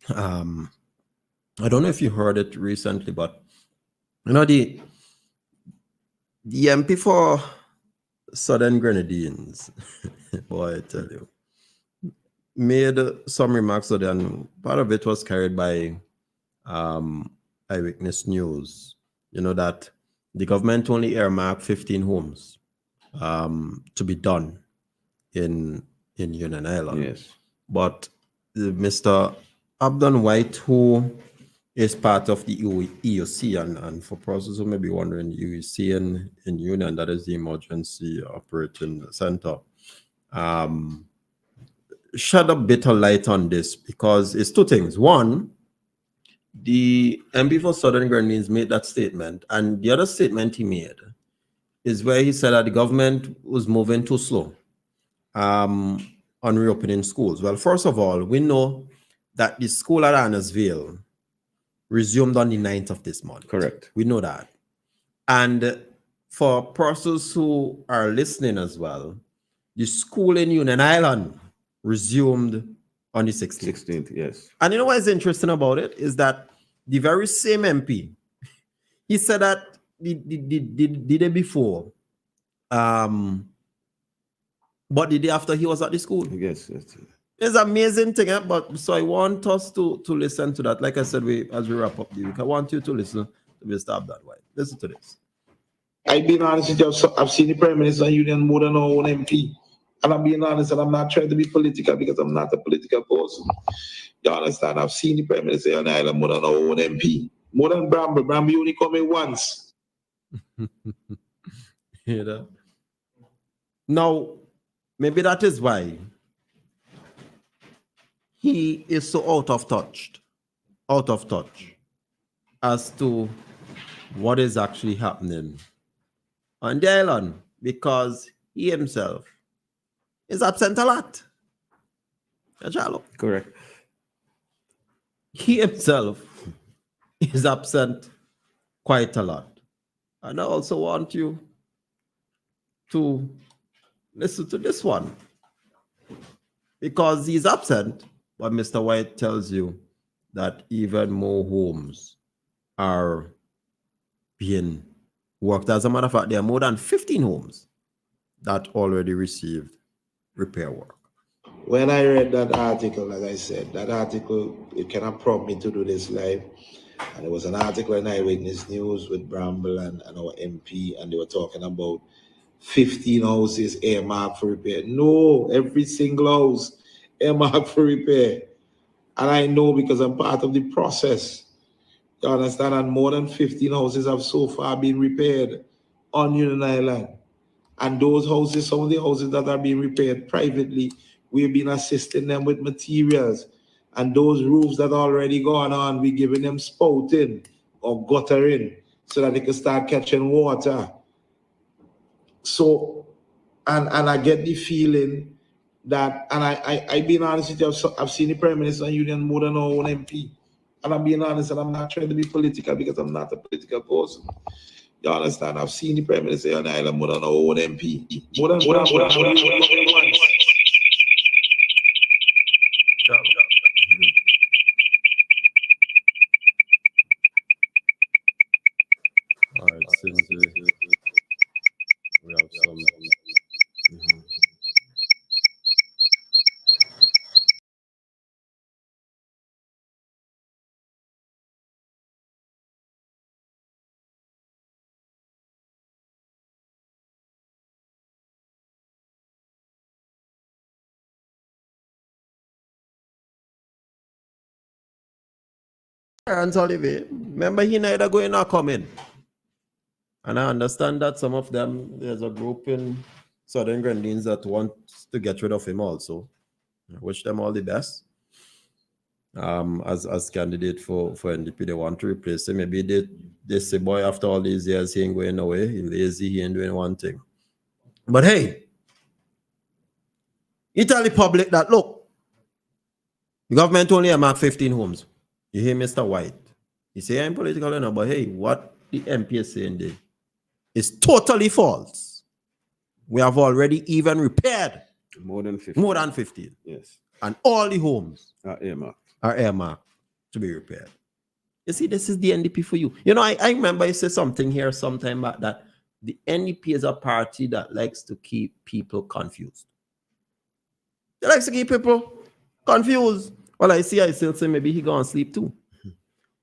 I don't know if you heard it recently, but you know the MP for Southern Grenadines, boy, I tell you, made some remarks today, and part of it was carried by Eyewitness News. You know that the government only earmarked 15 homes to be done in Union Island. Yes. But Mr. Abdon White, who is part of the EOC, and for persons who may be wondering, EOC in Union, that is the Emergency Operating Center, shed a bit of light on this because it's two things. One, the MP for Southern Grenadines made that statement, and the other statement he made is where he said that the government was moving too slow on reopening schools. Well, first of all, we know that the school at Annesville resumed on the 9th of this month. Correct. We know that. And for persons who are listening as well, the school in Union Island resumed on the 16th. 16th, yes. And you know what is interesting about it is that the very same MP, he said that the day before, but the day after he was at the school. Yes. It's an amazing thing, but so I want us to listen to that. Like I said, as we wrap up the week, I want you to listen to Mr. Abdon White. Listen to this. I've been honest with you, I've seen the Prime Minister and Union more than our own MP. And I'm being honest, and I'm not trying to be political because I'm not a political person. You understand? I've seen the Prime Minister on the island more than our own MP. More than Bramble. Bramble only come in once. You know? Now, maybe that is why he is so out of touch as to what is actually happening on the island, because he himself is absent a lot. Correct. He himself is absent quite a lot. And I also want you to listen to this one, because he's absent, but Mr. White tells you that even more homes are being worked. As a matter of fact, there are more than 15 homes that already received repair work. When I read that article, like I said, that article, it kind of prompted me to do this live. And it was an article in Eyewitness News with Bramble and our MP, and they were talking about 15 houses earmarked for repair. No, every single house earmarked for repair. And I know because I'm part of the process. You understand? And more than 15 houses have so far been repaired on Union Island. And those houses, some of the houses that are being repaired privately, we've been assisting them with materials. And those roofs that are already gone on, we're giving them spouting or guttering so that they can start catching water. So, and I get the feeling that, and I being honest with you, I've seen the Prime Minister and Union more than our own MP. And I'm being honest, and I'm not trying to be political because I'm not a political person. You understand? I've seen the Prime Minister on the island more than our own MP. More than once. All right, since we have some. Terence Oliver, remember he neither going nor coming. And I understand that some of them, there's a group in Southern Grenadines that wants to get rid of him also. I wish them all the best. As candidate for NDP, they want to replace him. Maybe they say, boy, after all these years, he ain't going away. He's lazy, he ain't doing one thing. But hey, you tell the public that, look, the government only earmarked 15 homes. You hear Mr. White? He say, I'm political enough, but hey, what the MP is saying there is totally false. We have already even repaired more than 15. More than 15. Yes. And all the homes are earmarked to be repaired. You see, this is the NDP for you. You know, I remember you said something here sometime back that the NDP is a party that likes to keep people confused. They likes to keep people confused. Well, I still say maybe he gonna sleep too.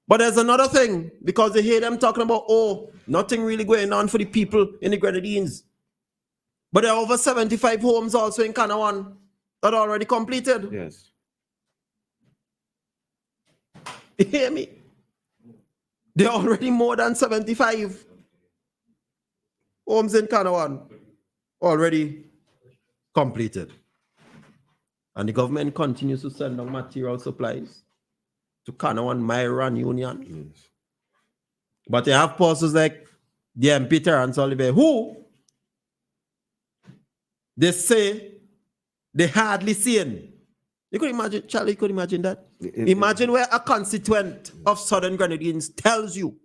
But there's another thing, because they hear them talking about, oh, nothing really going on for the people in the Grenadines. But there are over 75 homes also in Kanawan that are already completed. Yes. You hear me? There are already more than 75 homes in Kanawan already completed. And the government continues to send out material supplies to Kanawan, Myra, and Union. Yes. But you have posters like the MP Terence Oliver, who they say they hardly seen. You could imagine, Charlie, you could imagine that. Imagine where a constituent of Southern Grenadines tells you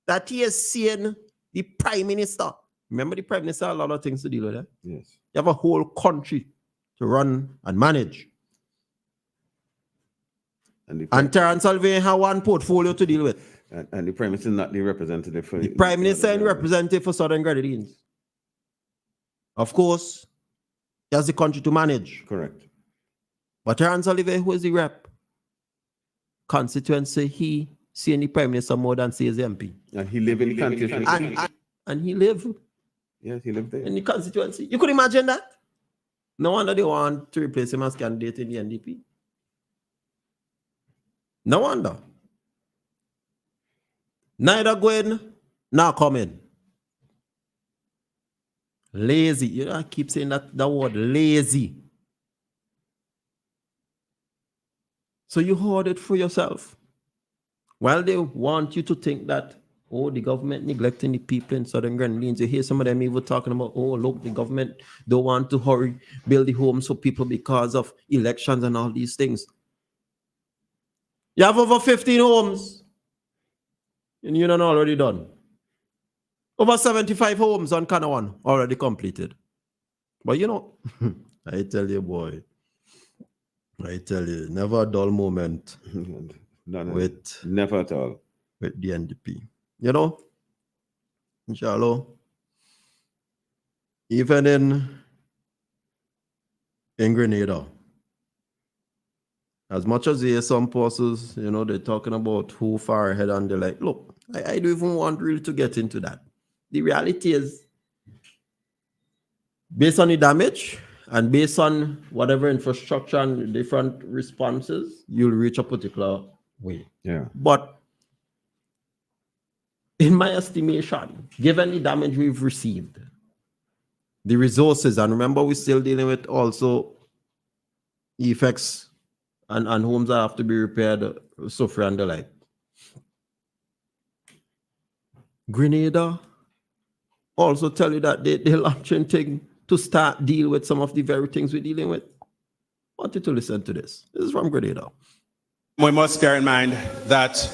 that he has seen the Prime Minister. Remember, the Prime Minister has a lot of things to deal with. Yes. You have a whole country to run and manage. And Terence Oliver has one portfolio to deal with. And the Prime Minister is not the representative for the Prime Minister and representative for Southern Grenadines. Of course, he has the country to manage. Correct. But Terence Oliver, who is the rep? Constituency, he see any Prime Minister more than see his MP. And he live in the constituency. And he live. Yes, he lived there. In the constituency. You could imagine that? No wonder they want to replace him as candidate in the NDP. No wonder. Neither going, nor coming. Lazy. You know, I keep saying that word, lazy. So you hoard it for yourself. While they want you to think that, oh, the government neglecting the people in Southern Grenadines. You hear some of them even talking about, oh, look, the government don't want to hurry, build the homes for people because of elections and all these things. You have over 15 homes in Union already done. Over 75 homes on Kanawan already completed. But you know, I tell you, boy, I tell you, never a dull moment never at all with the NDP. You know, inshallah, even in Grenada, as much as there are some forces, you know, they're talking about who far ahead, and they're like, look, I don't even want really to get into that. The reality is, based on the damage and based on whatever infrastructure and different responses, you'll reach a particular way. Yeah. But in my estimation, given the damage we've received, the resources, and remember, we're still dealing with also effects and homes that have to be repaired, suffer and the like. Grenada also tell you that they're launching thing to start deal with some of the very things we're dealing with. I want you to listen to this. This is from Grenada. We must bear in mind that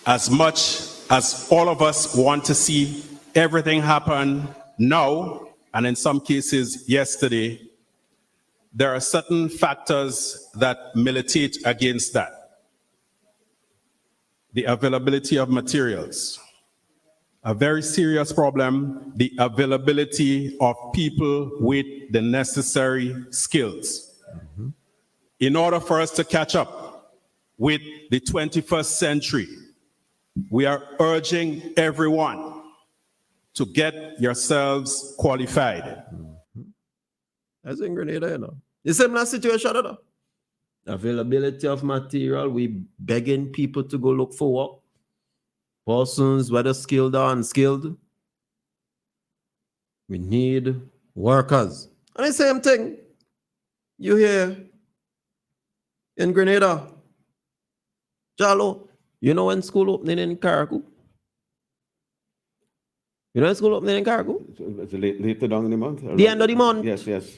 as much as all of us want to see everything happen now, and in some cases yesterday, there are certain factors that militate against that. The availability of materials. A very serious problem, the availability of people with the necessary skills. Mm-hmm. In order for us to catch up with the 21st century, we are urging everyone to get yourselves qualified. Mm-hmm. That's in Grenada, you know. The similar situation, you know. Availability of material, we begging people to go look for work. Persons, whether skilled or unskilled, we need workers. And the same thing you hear in Grenada. Jalo, you know when school opening in Carriacou? You know when school opening in Carriacou? It's later down in the month? The end of the month. Yes, yes.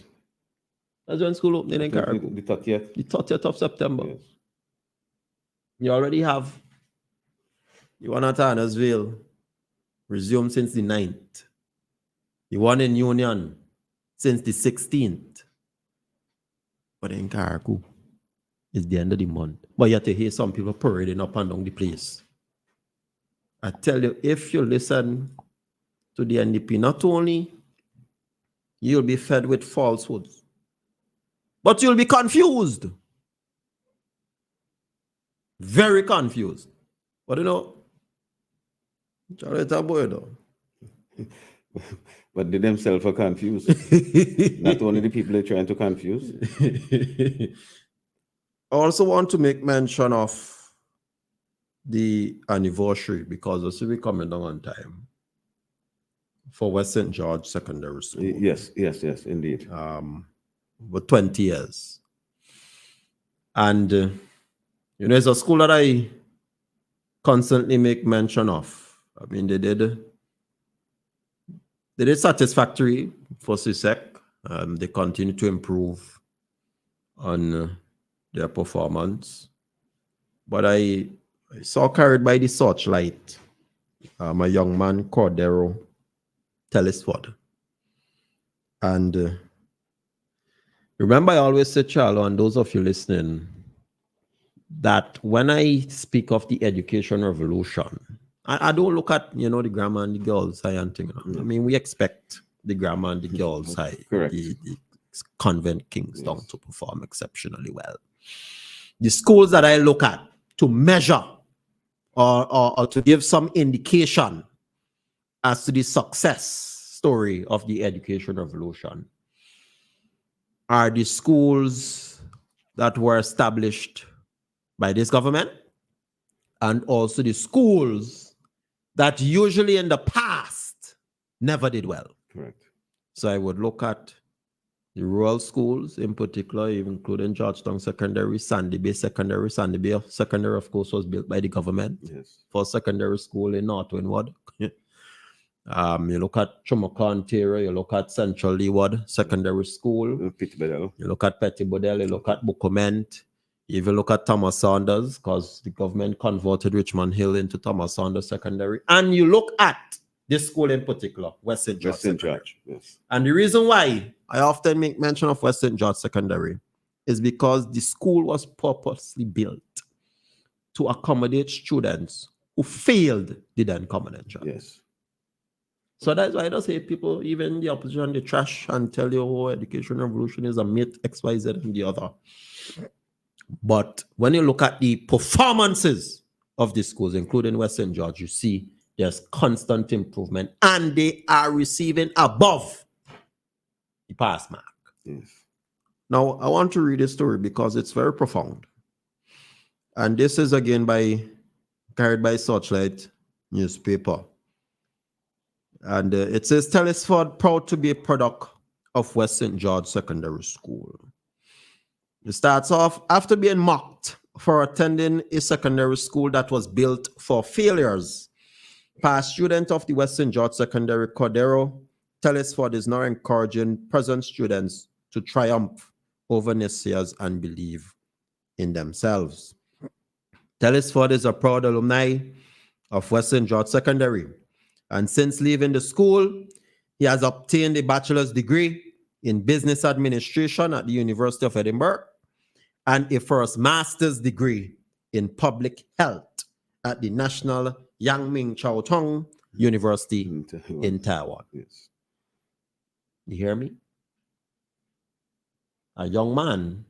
That's when school opening in Carriacou. The 30th. The 30th of September. Yes. You already have the one at Annersville resumed since the 9th. The one in Union since the 16th. But in Carriacou, it's the end of the month. But you have to hear some people parading up and down the place. I tell you, if you listen to the NDP, not only you'll be fed with falsehoods, but you'll be confused. Very confused. But you know, but they themselves are confused. Not only the people they're trying to confuse. I also want to make mention of the anniversary because this will be coming down on time for West St. George Secondary School. Yes, indeed. With 20 years. And, you know, it's a school that I constantly make mention of. I mean, they did satisfactory for CSEC. They continue to improve on their performance. But I saw carried by the searchlight a young man, Cordero Telesford. And remember, I always say, Charlo, and those of you listening, that when I speak of the education revolution, I don't look at, you know, the grammar and the girls' high and thing. I mean, we expect the grammar and the girls' high, the convent kings down to perform exceptionally well. The schools that I look at to measure or to give some indication as to the success story of the education revolution are the schools that were established by this government and also the schools that usually in the past never did well. Correct. So I would look at the rural schools in particular, including Georgetown Secondary, Sandy Bay Secondary. Sandy Bay Secondary, of course, was built by the government for secondary school in North Windward. You look at Chumaka, Ontario, you look at Central Leeward Secondary School. You look at Petty Bodell, you look at Buccomment. You even look at Thomas Saunders, because the government converted Richmond Hill into Thomas Saunders Secondary. And you look at this school in particular, West St. George. Yes. And the reason why I often make mention of West St. George Secondary is because the school was purposely built to accommodate students who failed the then common entrance. Yes. So that's why I don't say people, even the opposition, they trash and tell you, oh, education revolution is a myth, X, Y, Z, and the other. But when you look at the performances of the schools, including West St. George, you see there's constant improvement and they are receiving above the pass mark. Yes. Now, I want to read a story because it's very profound. And this is again carried by Searchlight newspaper. And it says, Telesford proud to be a product of West St. George Secondary School. It starts off, after being mocked for attending a secondary school that was built for failures, past student of the West St. George Secondary, Cordero Telesford is now encouraging present students to triumph over naysayers and believe in themselves. Telesford is a proud alumni of West St. George Secondary, and since leaving the school, he has obtained a bachelor's degree in business administration at the University of Edinburgh and a first master's degree in public health at the National Yang Ming Chiao Tung University in Taiwan. Yes. You hear me? A young man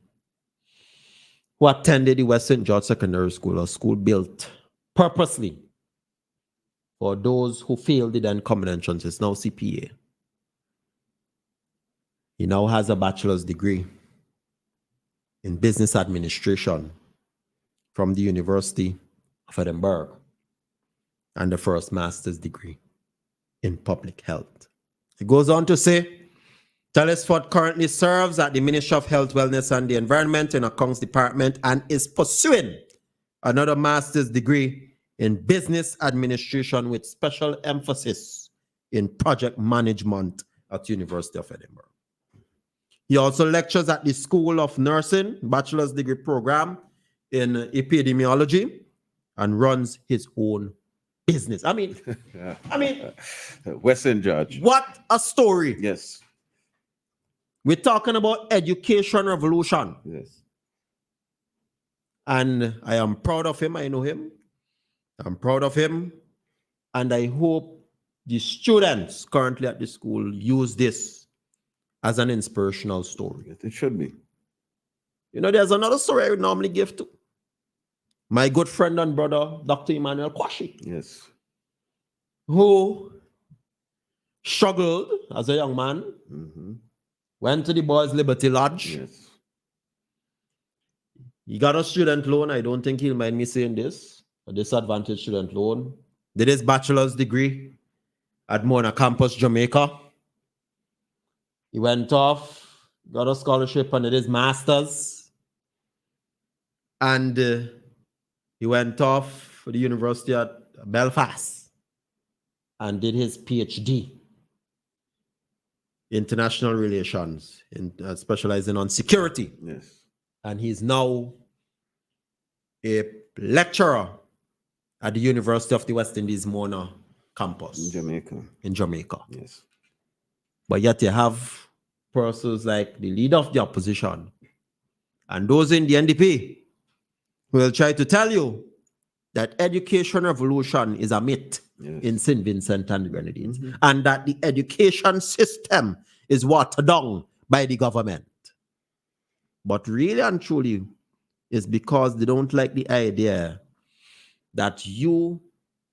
who attended the West St. George Secondary School, a school built purposely for those who failed the then common entrance. It's now CPA. He now has a bachelor's degree in business administration from the University of Edinburgh. and the first master's degree in public health. It goes on to say, Telesford currently serves at the Ministry of Health, Wellness and the Environment in Accounts Department and is pursuing another master's degree in business administration with special emphasis in project management at University of Edinburgh. He also lectures at the School of Nursing, bachelor's degree program in epidemiology, and runs his own business. I mean, Western Judge. What a story. Yes. We're talking about education revolution. Yes. And I am proud of him. I know him. I'm proud of him. And I hope the students currently at the school use this as an inspirational story. It should be. You know, there's another story I would normally give to my good friend and brother, Dr. Emmanuel Kwashi. Yes. Who struggled as a young man, went to the Boys Liberty Lodge. Yes. He got a student loan. I don't think he'll mind me saying this. A disadvantaged student loan. Did his bachelor's degree at Mona Campus, Jamaica. He went off, got a scholarship and did his master's. And he went off for the University at Belfast and did his PhD. International relations, specializing on security. Yes. And he's now a lecturer at the University of the West Indies Mona campus. In Jamaica. Yes. But yet you have persons like the leader of the opposition and those in the NDP who will try to tell you that education revolution is a myth in St. Vincent and the Grenadines, and that the education system is watered down by the government. But really and truly, it's because they don't like the idea that you,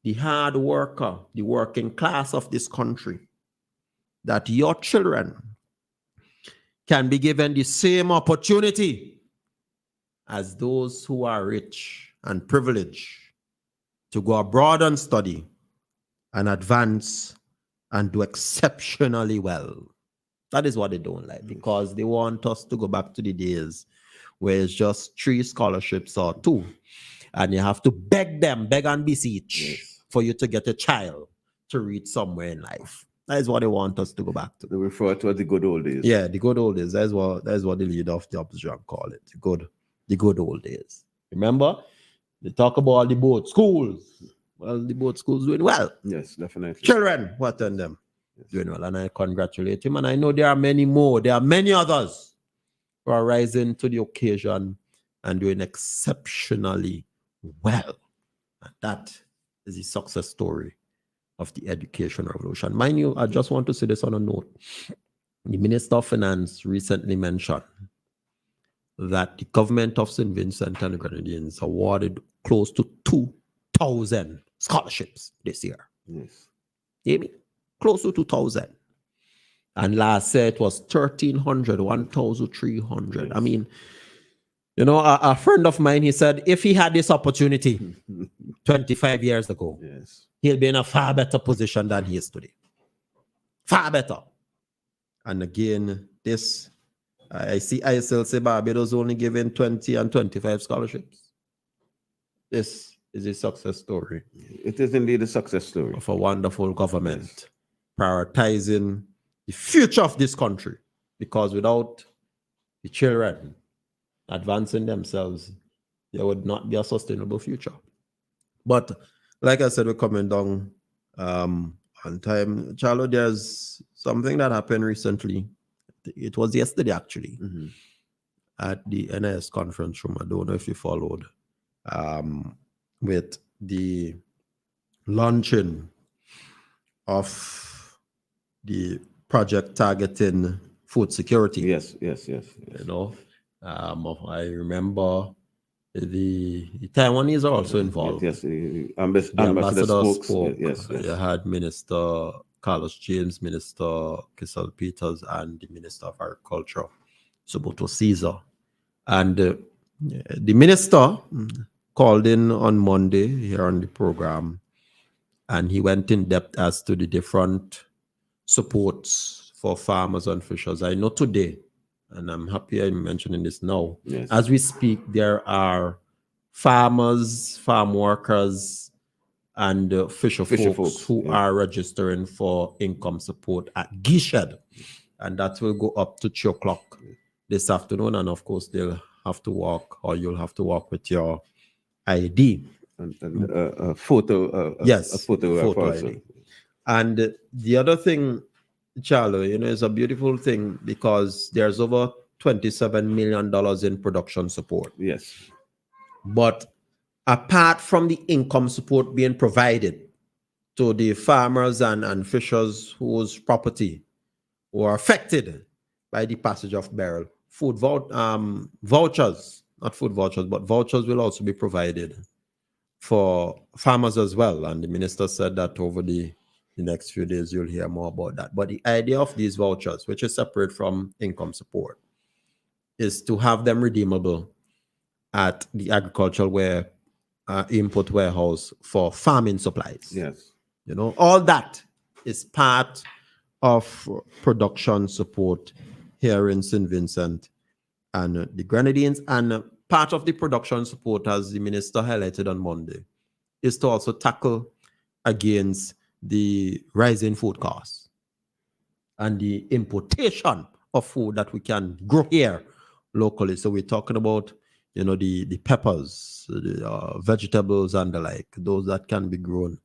the hard worker, the working class of this country, that your children can be given the same opportunity as those who are rich and privileged to go abroad and study and advance and do exceptionally well. That is what they don't like, because they want us to go back to the days where it's just 3 scholarships or 2, and you have to beg and beseech for you to get a child to reach somewhere in life. That is what they want us to go back to. They refer to as the good old days. Yeah, the good old days. That's what the leader of the opposition call it. The good old days. Remember, they talk about all the boat schools. Well, the boat schools doing well. Yes, definitely. Children, what on them? Doing well, and I congratulate him. And I know there are many more. There are many others who are rising to the occasion and doing exceptionally well. And that is the success story of the education revolution. Mind you, I just want to say this on a note. The Minister of Finance recently mentioned that the government of St. Vincent and the Grenadines awarded close to 2,000 scholarships this year. Yes. You hear me? Close to 2,000. And last year it was 1,300, 1,300. Yes. I mean, you know, a friend of mine, he said, if he had this opportunity 25 years ago, he'll be in a far better position than he is today. Far better. And again, this, I still say Barbados only giving 20 and 25 scholarships. This is a success story. It is indeed a success story. Of a wonderful government prioritizing the future of this country, because without the children advancing themselves, there would not be a sustainable future. But like I said, we're coming down on time. Charlo, there's something that happened recently. It was yesterday, actually, at the NIS conference room. I don't know if you followed, with the launching of the project targeting food security. Yes. You know, I remember the Taiwanese are also involved. Yes, the ambassador spoke. Yes. You had Minister Carlos James, Minister Kissel Peters, and the Minister of Agriculture, Suboto Caesar. And the minister called in on Monday here on the program and he went in depth as to the different supports for farmers and fishers. I know today, and I'm happy I'm mentioning this now, as we speak, there are farmers, farm workers, and fisher folks who are registering for income support at Gished, and that will go up to 3 o'clock this afternoon. And of course, they'll have to walk, or you'll have to walk with your ID. And a photo. Yes, a photo ID. And the other thing, Charlo, is a beautiful thing because there's over $27 million in production support. Yes. But apart from the income support being provided to the farmers and fishers whose property were affected by the passage of barrel, vouchers, not food vouchers, but vouchers will also be provided for farmers as well. And the minister said that over the next few days, you'll hear more about that. But the idea of these vouchers, which is separate from income support, is to have them redeemable at the agricultural input warehouse for farming supplies. Yes. All that is part of production support here in St. Vincent and the Grenadines. And part of the production support, as the minister highlighted on Monday, is to also tackle against the rising food costs and the importation of food that we can grow here locally. So we're talking about, the peppers, the vegetables and the like, those that can be grown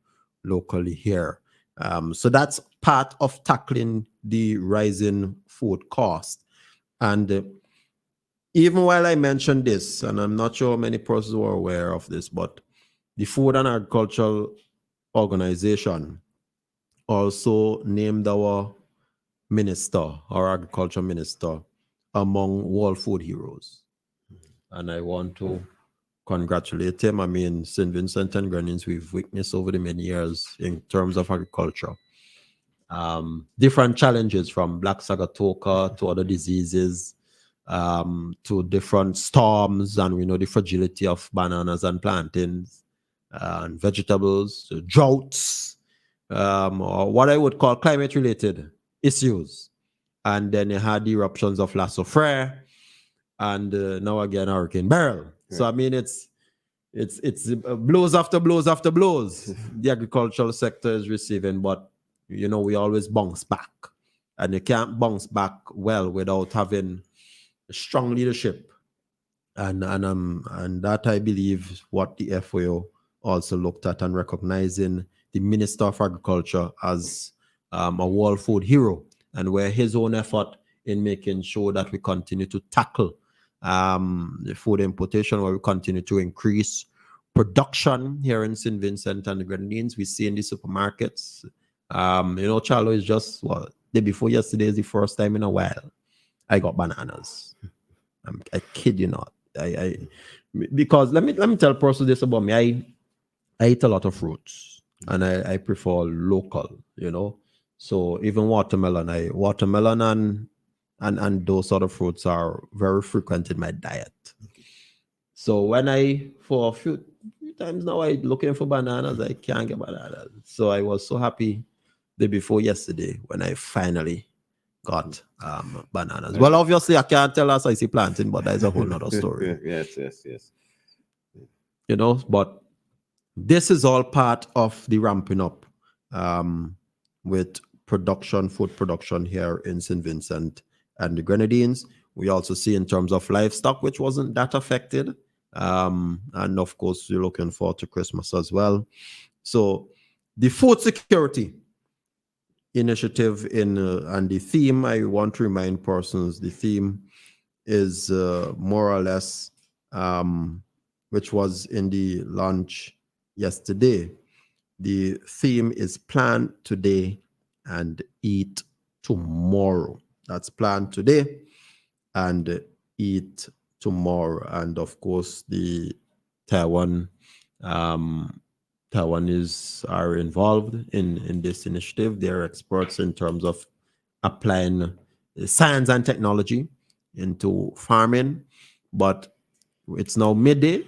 locally here. So that's part of tackling the rising food cost. And even while I mentioned this, and I'm not sure many persons were aware of this, but the Food and Agricultural Organization also named our agriculture minister, among World Food Heroes. And I want to congratulate him. I mean, St. Vincent and Grenadines, we've witnessed over the many years in terms of agriculture, different challenges from Black Sagatoka to other diseases, to different storms, and we know the fragility of bananas and plantains and vegetables, droughts, or what I would call climate-related issues. And then you had the eruptions of La Soufrière, and now again Hurricane Beryl. Right. So I mean, it's blows after blows after blows the agricultural sector is receiving, but we always bounce back, and you can't bounce back well without having strong leadership, and that I believe what the FAO also looked at, and recognizing the Minister of Agriculture as a World Food Hero, and where his own effort in making sure that we continue to tackle the food importation, where we continue to increase production here in St. Vincent and the Grenadines. We see in the supermarkets, Charlo, is just day before yesterday is the first time in a while I got bananas. I kid you not. Because let me tell person this about me. I eat a lot of fruits, and I prefer local, So even watermelon and those sort of fruits are very frequent in my diet. So when for a few times now, I looking for bananas, I can't get bananas. So I was so happy the before yesterday when I finally got bananas. Well, obviously I can't tell us I see planting, but that's a whole nother story. Yes. But this is all part of the ramping up with food production here in St. Vincent and the Grenadines. We also see in terms of livestock, which wasn't that affected. And of course, we're looking forward to Christmas as well. So the food security initiative and the theme, I want to remind persons, the theme is more or less, which was in the launch yesterday. The theme is plan today and eat tomorrow. That's plan today and eat tomorrow. And of course, the Taiwanese are involved in this initiative. They're experts in terms of applying science and technology into farming. But it's now midday.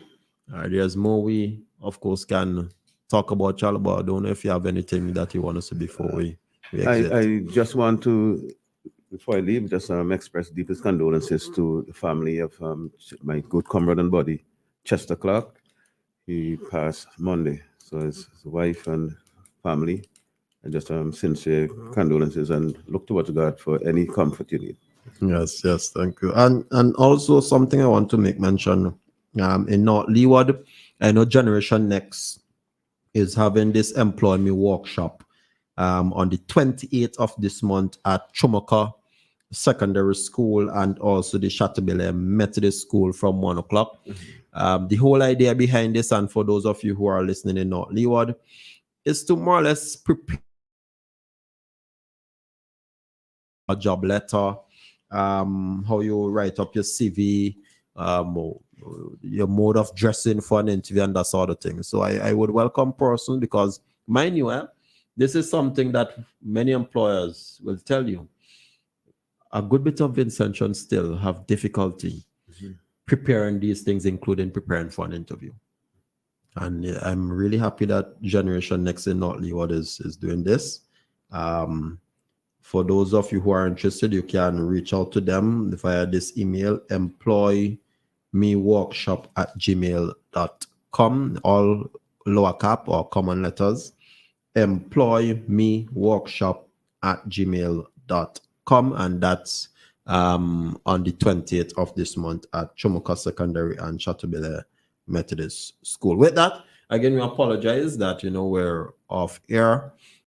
There's more we, of course, can talk about, Charlie, but I don't know if you have anything that you want to say before we exit. I just want to, before I leave, just express deepest condolences to the family of my good comrade and buddy, Chester Clark. He passed Monday. So his wife and family, and just sincere condolences, and look towards God for any comfort you need. Yes, thank you. And also something I want to make mention in North Leeward, I know Generation Next is having this Employ Me workshop on the 28th of this month at Chumuka Secondary School and also the Chateaubelair Methodist School from 1 o'clock. The whole idea behind this, and for those of you who are listening in North Leeward, is to more or less prepare a job letter, how you write up your CV, your mode of dressing for an interview and that sort of thing. So I would welcome persons, because mind you, this is something that many employers will tell you. A good bit of Vincentians still have difficulty preparing these things, including preparing for an interview. And I'm really happy that Generation Next in North Leeward is doing this. For those of you who are interested, you can reach out to them via this email, employmeworkshop@gmail.com, all lower cap or common letters, employmeworkshop@gmail.com, and that's on the 20th of this month at Chumuka Secondary and Chateaubelair Methodist School. With that, again, we apologize that we're off air.